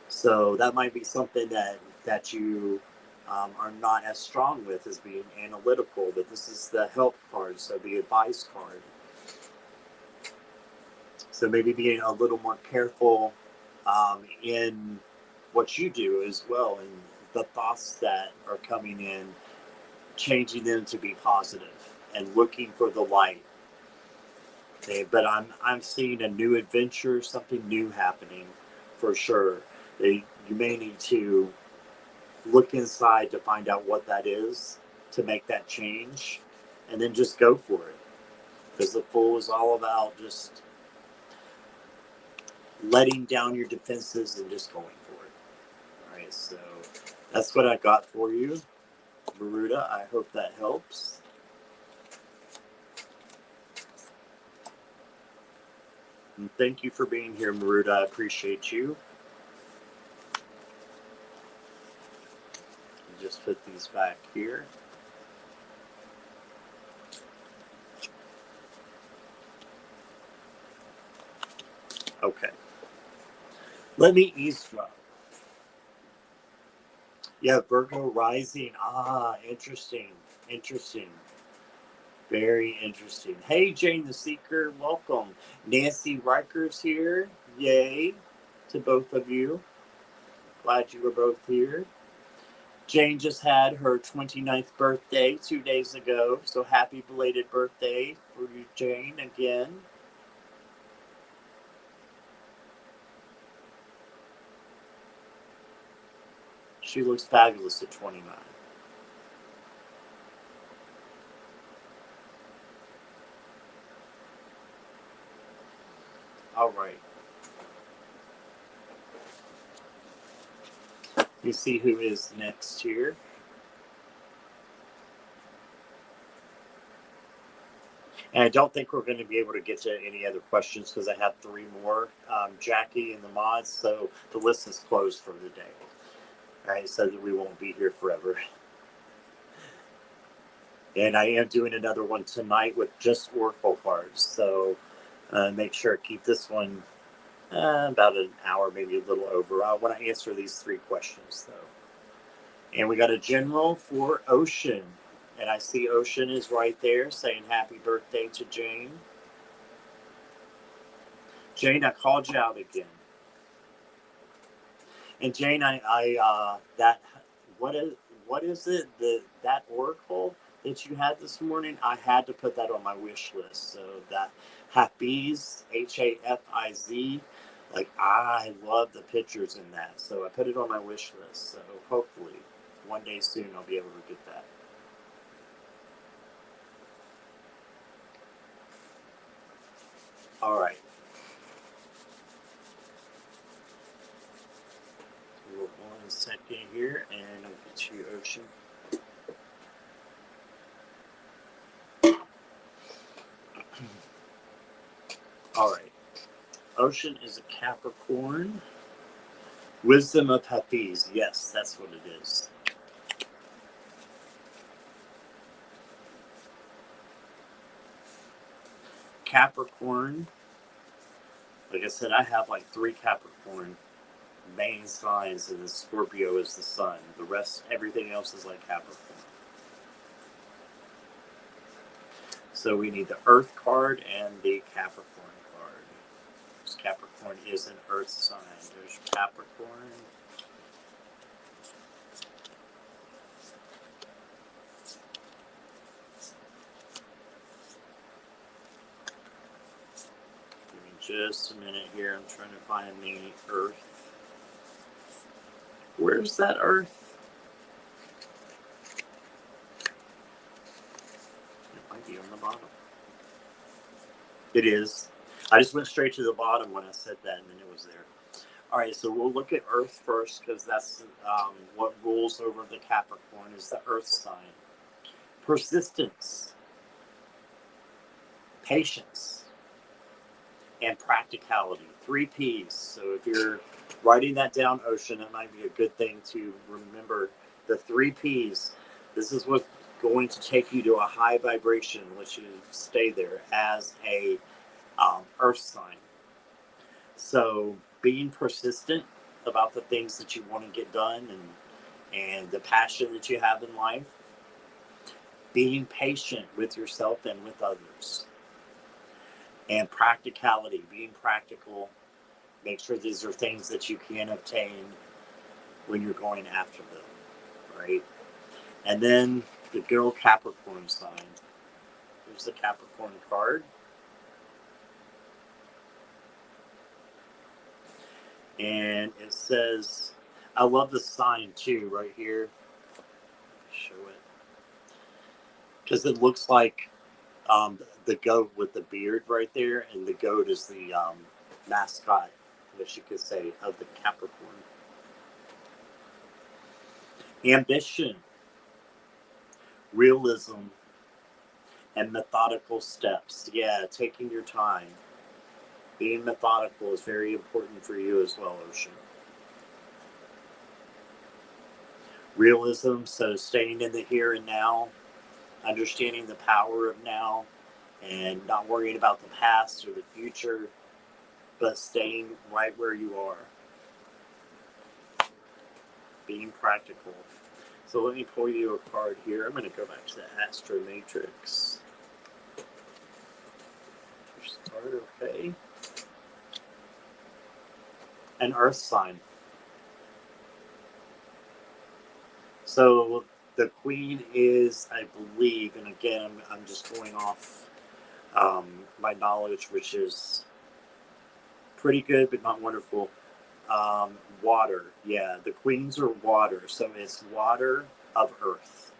Speaker 1: So that might be something that you are not as strong with, as being analytical. But this is the help card, so the advice card. So maybe being a little more careful in what you do as well, and the thoughts that are coming in, changing them to be positive and looking for the light. Okay, but I'm seeing a new adventure, something new happening for sure. You may need to look inside to find out what that is, to make that change, and then just go for it. Because the Fool is all about just letting down your defenses and just going for it. All right, so that's what I got for you, Maruda. I hope that helps. And thank you for being here, Maruda. I appreciate you. Just put these back here. Okay. Let me eavesdrop. Yeah, Virgo rising. Ah, interesting. Interesting. Very interesting. Hey, Jane the Seeker, welcome. Nancy Riker's here. Yay to both of you. Glad you were both here. Jane just had her 29th birthday 2 days ago, so happy belated birthday for you, Jane, again. She looks fabulous at 29. All right. You see who is next here. And I don't think we're going to be able to get to any other questions because I have 3 more. Jackie and the mods, so the list is closed for the day. All right, so that we won't be here forever. And I am doing another one tonight with just Oracle cards. So make sure to keep this one about an hour, maybe a little over. I want to answer these 3 questions, though. And we got a general for Ocean. And I see Ocean is right there saying happy birthday to Jane. Jane, I called you out again. And Jane, what is it, that oracle that you had this morning? I had to put that on my wish list. So that Hafiz, Hafiz, like I love the pictures in that. So I put it on my wish list. So hopefully one day soon I'll be able to get that. All right. One second here, and I'll get you Ocean. All right. Ocean is a Capricorn. Wisdom of Hafiz. Yes, that's what it is. Capricorn. Like I said, I have like 3 Capricorn main signs, and the Scorpio is the sun. The rest, everything else is like Capricorn. So we need the Earth card and the Capricorn card. Because Capricorn is an Earth sign. There's Capricorn. Give me just a minute here. I'm trying to find the Earth. Where's that Earth? It might be on the bottom. It is. I just went straight to the bottom when I said that, and then it was there. All right, so we'll look at Earth first, because that's what rules over the Capricorn is the Earth sign. Persistence, patience, and practicality. 3 P's. So if you're writing that down, Ocean, it might be a good thing to remember the 3 P's. This is what's going to take you to a high vibration, let you stay there as a Earth sign. So being persistent about the things that you want to get done, and the passion that you have in life. Being patient with yourself and with others. And practicality, being practical. Make sure these are things that you can obtain when you're going after them, right? And then the good old Capricorn sign. Here's the Capricorn card. And it says, I love the sign too, right here. Show it. Because it looks like the goat with the beard right there, and the goat is the mascot, as you could say, of the Capricorn. Ambition, realism, and methodical steps. Yeah, taking your time. Being methodical is very important for you as well, Ocean. Realism, so staying in the here and now, understanding the power of now, and not worrying about the past or the future, but staying right where you are. Being practical. So let me pull you a card here. I'm going to go back to the Astro Matrix. First card, okay. An Earth sign. So the Queen is, I believe, and again, I'm just going off my knowledge, which is pretty good, but not wonderful. Water. Yeah, the Queens are water. So it's water of Earth.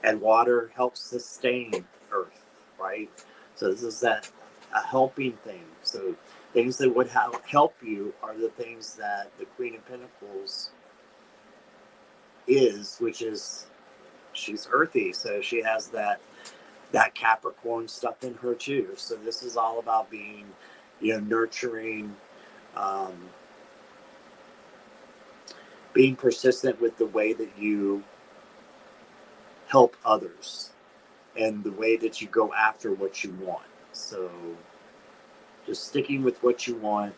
Speaker 1: And water helps sustain Earth, right? So this is that a helping thing. So things that would help you are the things that the Queen of Pentacles is, which is she's earthy. So she has that Capricorn stuff in her too. So this is all about being, nurturing, being persistent with the way that you help others and the way that you go after what you want. So just sticking with what you want,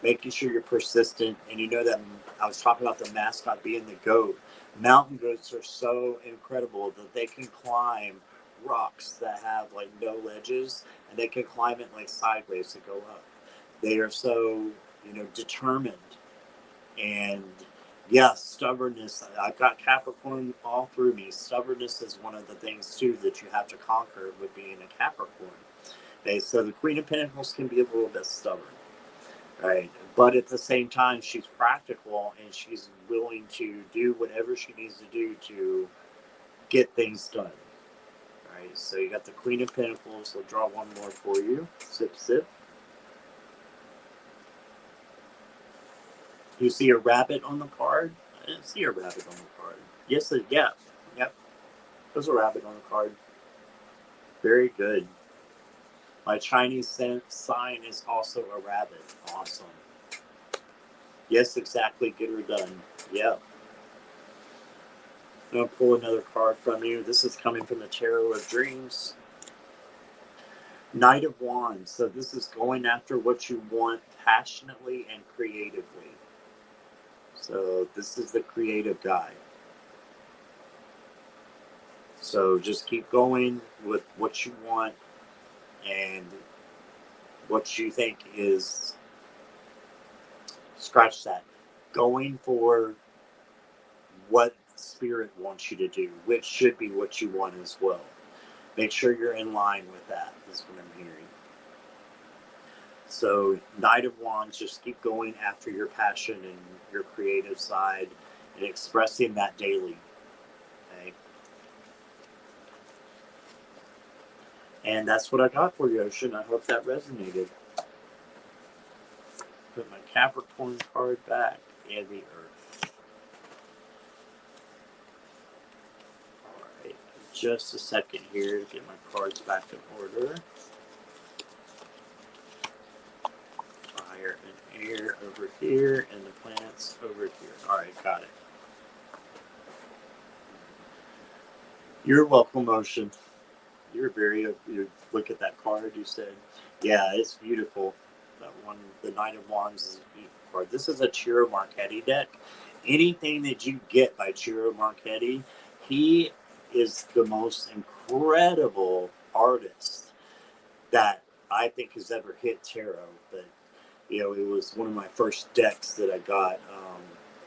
Speaker 1: making sure you're persistent. And you know that I was talking about the mascot being the goat. Mountain goats are so incredible that they can climb rocks that have like no ledges, and they can climb it like sideways to go up. They are so, determined. And yes, stubbornness. I've got Capricorn all through me. Stubbornness is one of the things too that you have to conquer with being a Capricorn. Okay, so the Queen of Pentacles can be a little bit stubborn, right? But at the same time, she's practical and she's willing to do whatever she needs to do to get things done. Right, so you got the Queen of Pentacles. We'll draw one more for you. Sip, sip. Do you see a rabbit on the card? I didn't see a rabbit on the card. Yes, yeah. Yep. There's a rabbit on the card. Very good. My Chinese sign is also a rabbit. Awesome. Yes, exactly. Get her done. Yeah. I'm going to pull another card from you. This is coming from the Tarot of Dreams. Knight of Wands. So this is going after what you want passionately and creatively. So this is the creative guy. So just keep going with what you want and what you think is, scratch that. Going for what spirit wants you to do, which should be what you want as well. Make sure you're in line with that, is what I'm hearing. So, Knight of Wands, just keep going after your passion and your creative side and expressing that daily. Okay? And that's what I got for you, Ocean. I hope that resonated. Put my Capricorn card back and the Earth. Alright, just a second here to get my cards back in order. Fire and air over here, and the plants over here. Alright, got it. You're welcome, Ocean. You're very, you look at that card, you said, yeah, it's beautiful. That one, the Knight of Wands, is a beautiful card. This is a Ciro Marchetti deck. Anything that you get by Ciro Marchetti, he is the most incredible artist that I think has ever hit tarot. But, you know, it was one of my first decks that I got,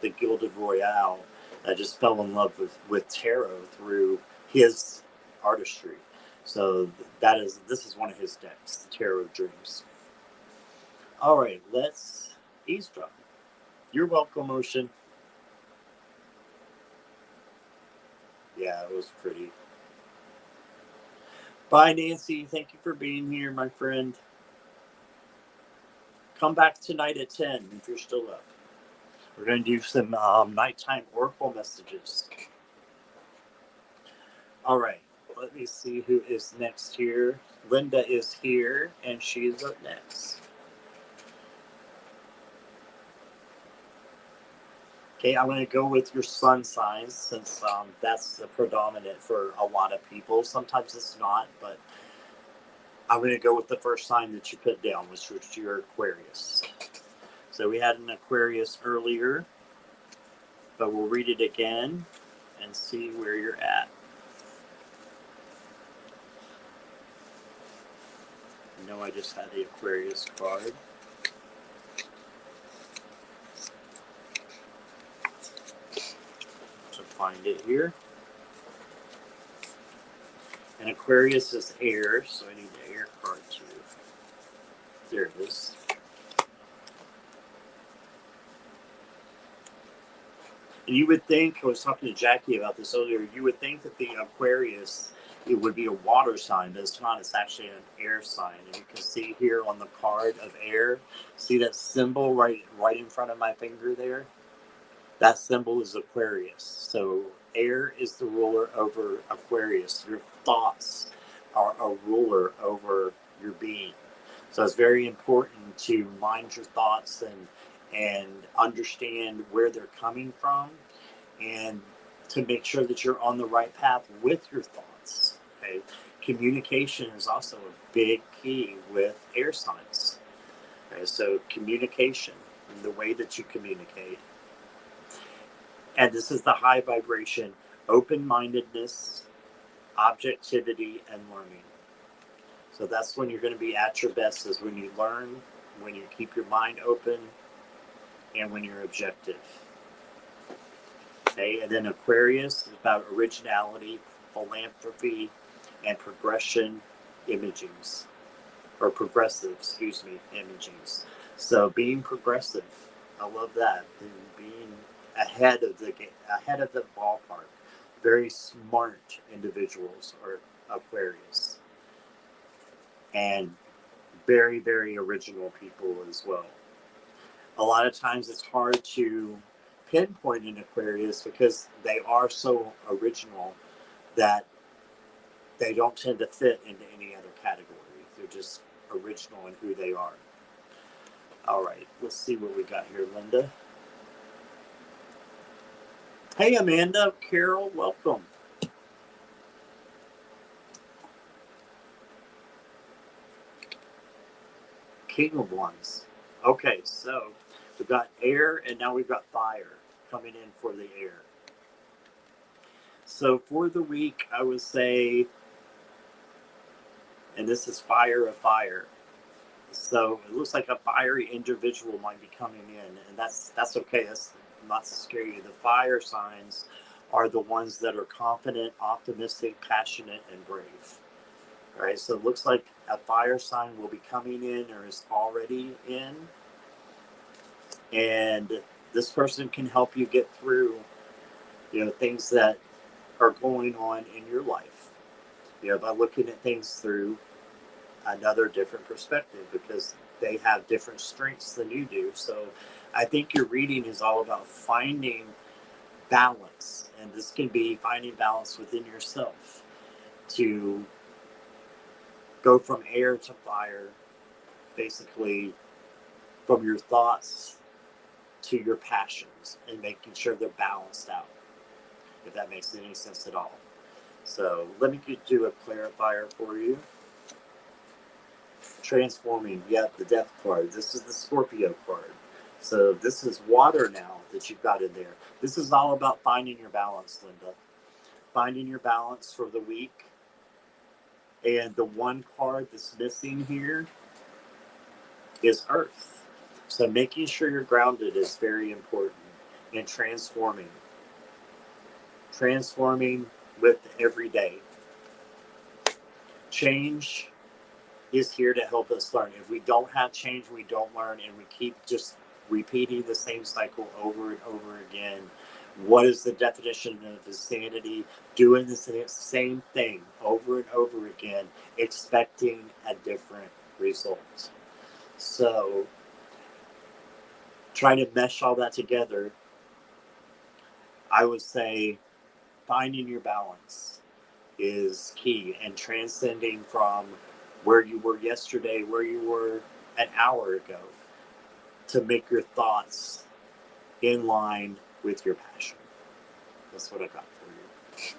Speaker 1: the Gilded Royale. I just fell in love with tarot through his artistry. So this is one of his decks, the Tarot of Dreams. All right, let's eavesdrop. You're welcome, Ocean. Yeah, it was pretty. Bye, Nancy. Thank you for being here, my friend. Come back tonight at 10 if you're still up. We're going to do some nighttime oracle messages. All right. Let me see who is next here. Linda is here, and she is up next. Okay, I'm going to go with your sun signs since that's the predominant for a lot of people. Sometimes it's not, but I'm going to go with the first sign that you put down, which was your Aquarius. So we had an Aquarius earlier, but we'll read it again and see where you're at. I know I just had the Aquarius card. To find it here. And Aquarius is air, so I need the air card too. There it is. And you would think, I was talking to Jackie about this earlier, you would think that the Aquarius, it would be a water sign, but it's not. It's actually an air sign. And you can see here on the card of air, see that symbol right in front of my finger there? That symbol is Aquarius. So air is the ruler over Aquarius. Your thoughts are a ruler over your being. So it's very important to mind your thoughts and understand where they're coming from, and to make sure that you're on the right path with your thoughts. Okay, communication is also a big key with air signs. Okay, so communication and the way that you communicate. And this is the high vibration, open-mindedness, objectivity, and learning. So that's when you're going to be at your best, is when you learn, when you keep your mind open, and when you're objective. Okay, and then Aquarius is about originality, philanthropy, and progressive imagings. So being progressive, I love that. And being ahead of the ballpark. Very smart individuals are Aquarius. And very, very original people as well. A lot of times it's hard to pinpoint an Aquarius because they are so original that they don't tend to fit into any other category. They're just original in who they are. All right, let's see what we got here, Linda. Hey, Amanda, Carol, welcome. King of Wands. Okay, so we've got air and now we've got fire coming in for the air. So for the week, I would say, and this is fire of fire. So it looks like a fiery individual might be coming in, and that's okay. That's not so scary. The fire signs are the ones that are confident, optimistic, passionate, and brave. All right, so it looks like a fire sign will be coming in or is already in, and this person can help you get through, things that are going on in your life, by looking at things through another different perspective because they have different strengths than you do. So I think your reading is all about finding balance, and this can be finding balance within yourself to go from air to fire, basically from your thoughts to your passions, and making sure they're balanced out, if that makes any sense at all. So let me do a clarifier for you. Transforming, the death card. This is the Scorpio card. So this is water now that you've got in there. This is all about finding your balance, Linda. Finding your balance for the week. And the one card that's missing here is Earth. So making sure you're grounded is very important. And transforming. Transforming with every day. Change is here to help us learn. If we don't have change, we don't learn, and we keep just repeating the same cycle over and over again. What is the definition of insanity? Doing the same thing over and over again, expecting a different result. So, trying to mesh all that together, I would say finding your balance is key, and transcending from where you were yesterday, where you were an hour ago, to make your thoughts in line with your passion. That's what I got for you.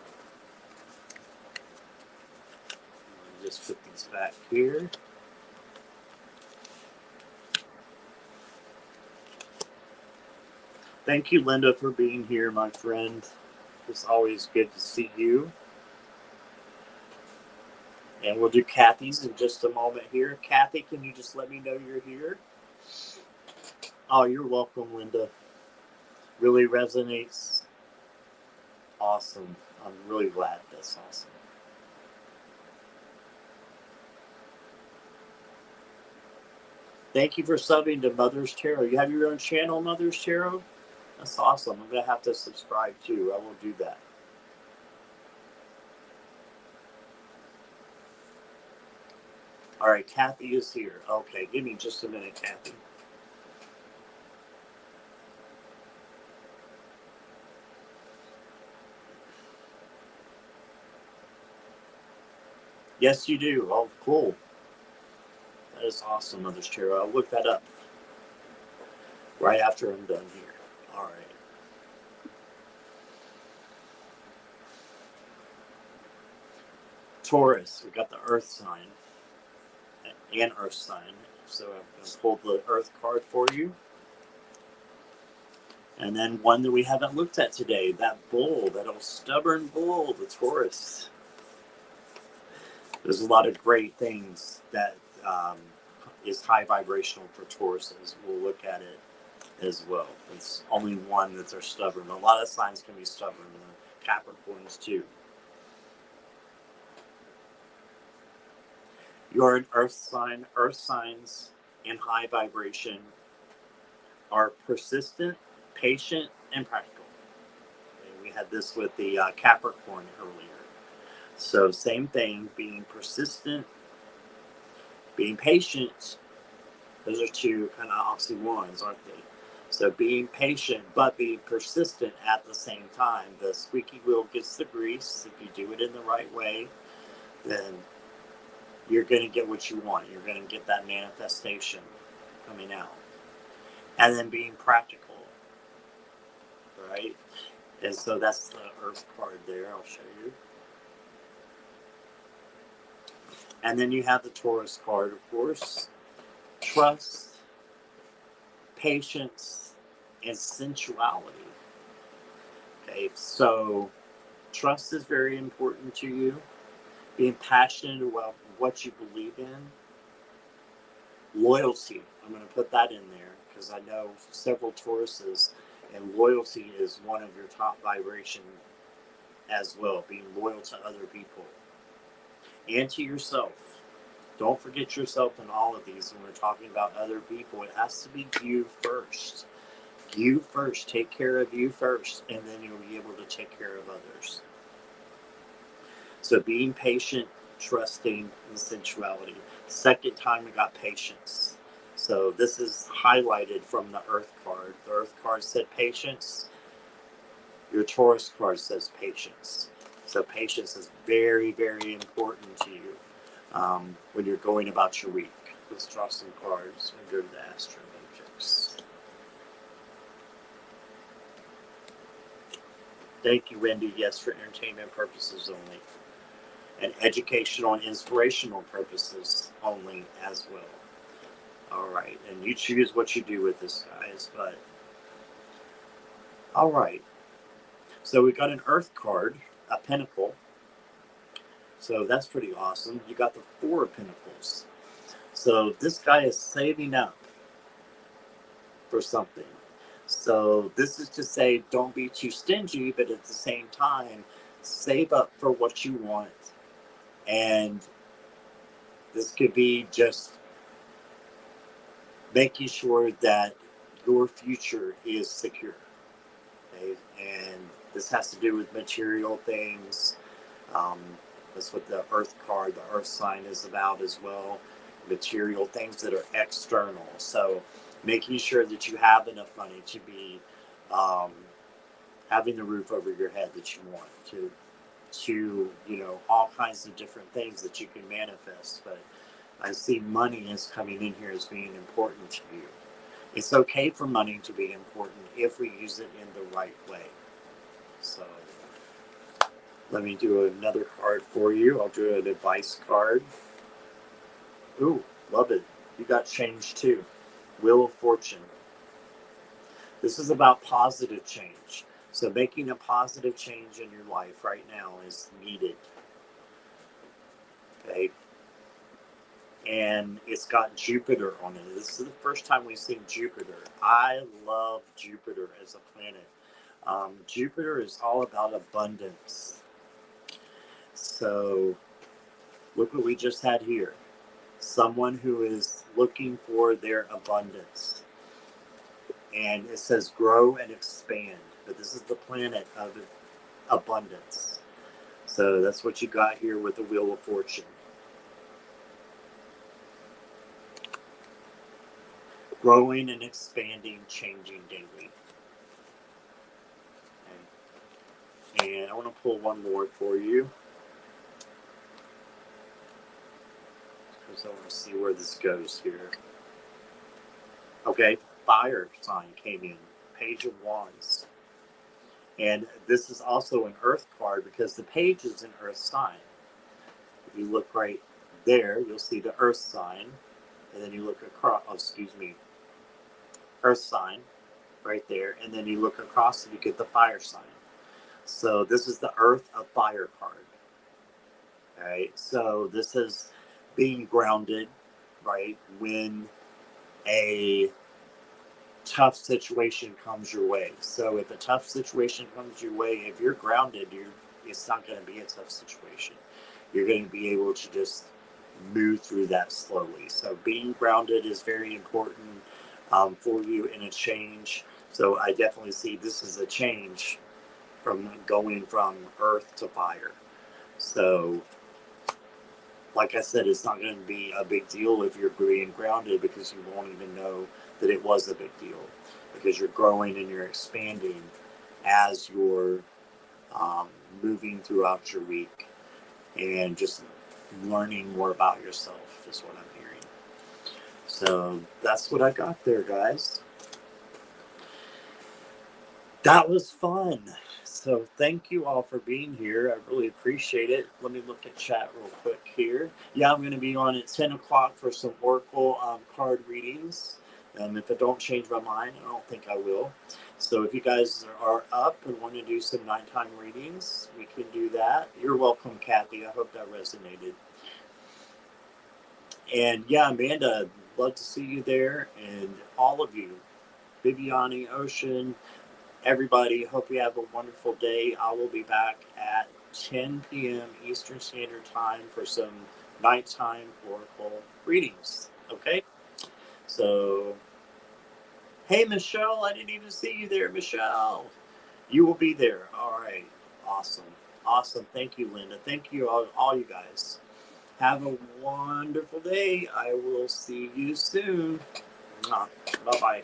Speaker 1: Just put these back here. Thank you, Linda, for being here, my friend. It's always good to see you. And we'll do Kathy's in just a moment here. Kathy, can you just let me know you're here? Oh, you're welcome, Linda. Really resonates. Awesome. I'm really glad. That's awesome. Thank you for subbing to Mother's Tarot. You have your own channel, Mother's Tarot? That's awesome. I'm going to have to subscribe too. I will do that. All right, Kathy is here. Okay, give me just a minute, Kathy. Yes, you do. Oh, cool. That is awesome, Mother's Tarot. I'll look that up right after I'm done here. All right. Taurus, we got the Earth sign and Earth sign. So I'm going to pull the Earth card for you. And then one that we haven't looked at today, that bull, that old stubborn bull, the Taurus. There's a lot of great things that is high vibrational for Tauruses. We'll look at it as well. It's only one that they're stubborn. A lot of signs can be stubborn. Capricorns too. You're an Earth sign. Earth signs in high vibration are persistent, patient, and practical. And we had this with the Capricorn earlier. So same thing, being persistent, being patient. Those are two kind of oxymorons, aren't they? So being patient but being persistent at the same time. The squeaky wheel gets the grease. If you do it in the right way, then you're going to get what you want. You're going to get that manifestation coming out. And then being practical, right? And so that's the Earth card there. I'll show you. And then you have the Taurus card, of course. Trust, patience, and sensuality. Okay, so trust is very important to you. Being passionate about what you believe in. Loyalty, I'm going to put that in there because I know several Tauruses, and loyalty is one of your top vibration as well. Being loyal to other people and to yourself. Don't forget yourself in all of these when we're talking about other people. It has to be you first. You first. Take care of you first, and then you'll be able to take care of others. So being patient, trusting, and sensuality. Second time we got patience. So this is highlighted from the Earth card. The Earth card said patience. Your Taurus card says patience. So patience is very, very important to you when you're going about your week. Let's draw some cards and go to the Astrologics. Thank you, Wendy. Yes, for entertainment purposes only. And educational and inspirational purposes only as well. All right. And you choose what you do with this, guys. But, all right. So we got an Earth card, a Pentacle. So that's pretty awesome. You got the Four of Pentacles. So this guy is saving up for something. So this is to say, don't be too stingy, but at the same time, save up for what you want. And this could be just making sure that your future is secure. Okay? And this has to do with material things. That's what the Earth card, the Earth sign is about as well. Material things that are external. So making sure that you have enough money to be having the roof over your head that you want, to all kinds of different things that you can manifest. But I see money is coming in here as being important to you. It's okay for money to be important if we use it in the right way. So let me do another card for you. I'll do an advice card. Ooh, love it. You got change too. Wheel of Fortune. This is about positive change. So making a positive change in your life right now is needed. Okay. And it's got Jupiter on it. This is the first time we've seen Jupiter. I love Jupiter as a planet. Jupiter is all about abundance. So look what we just had here. Someone who is looking for their abundance. And it says grow and expand. But this is the planet of abundance. So that's what you got here with the Wheel of Fortune. Growing and expanding, changing daily. Okay. And I want to pull one more for you. Because I want to see where this goes here. Okay, fire sign came in. Page of Wands. And this is also an Earth card because the page is an Earth sign. If you look right there, you'll see the Earth sign. And then you look across, Earth sign right there. And then you look across and you get the fire sign. So this is the Earth of Fire card. All right, so this is being grounded, right, when a tough situation comes your way. So if a tough situation comes your way, if you're grounded, it's not going to be a tough situation. You're going to be able to just move through that slowly. So being grounded is very important for you in a change. So I definitely see this as a change from going from earth to fire. So like I said, it's not going to be a big deal if you're being grounded because you won't even know that it was a big deal because you're growing and you're expanding as you're moving throughout your week and just learning more about yourself is what I'm hearing. So that's what I got there, guys. That was fun. So thank you all for being here. I really appreciate it. Let me look at chat real quick here. Yeah, I'm going to be on at 10 o'clock for some Oracle card readings. If I don't change my mind, I don't think I will. So if you guys are up and want to do some nighttime readings, we can do that. You're welcome, Kathy. I hope that resonated. And yeah, Amanda, love to see you there, and all of you, Viviani, Ocean, everybody. Hope you have a wonderful day. I will be back at 10 p.m. Eastern Standard Time for some nighttime oracle readings. Okay, so hey, Michelle, I didn't even see you there, Michelle. You will be there. All right, awesome, awesome. Thank you, Linda. Thank you, all you guys. Have a wonderful day. I will see you soon. Bye bye.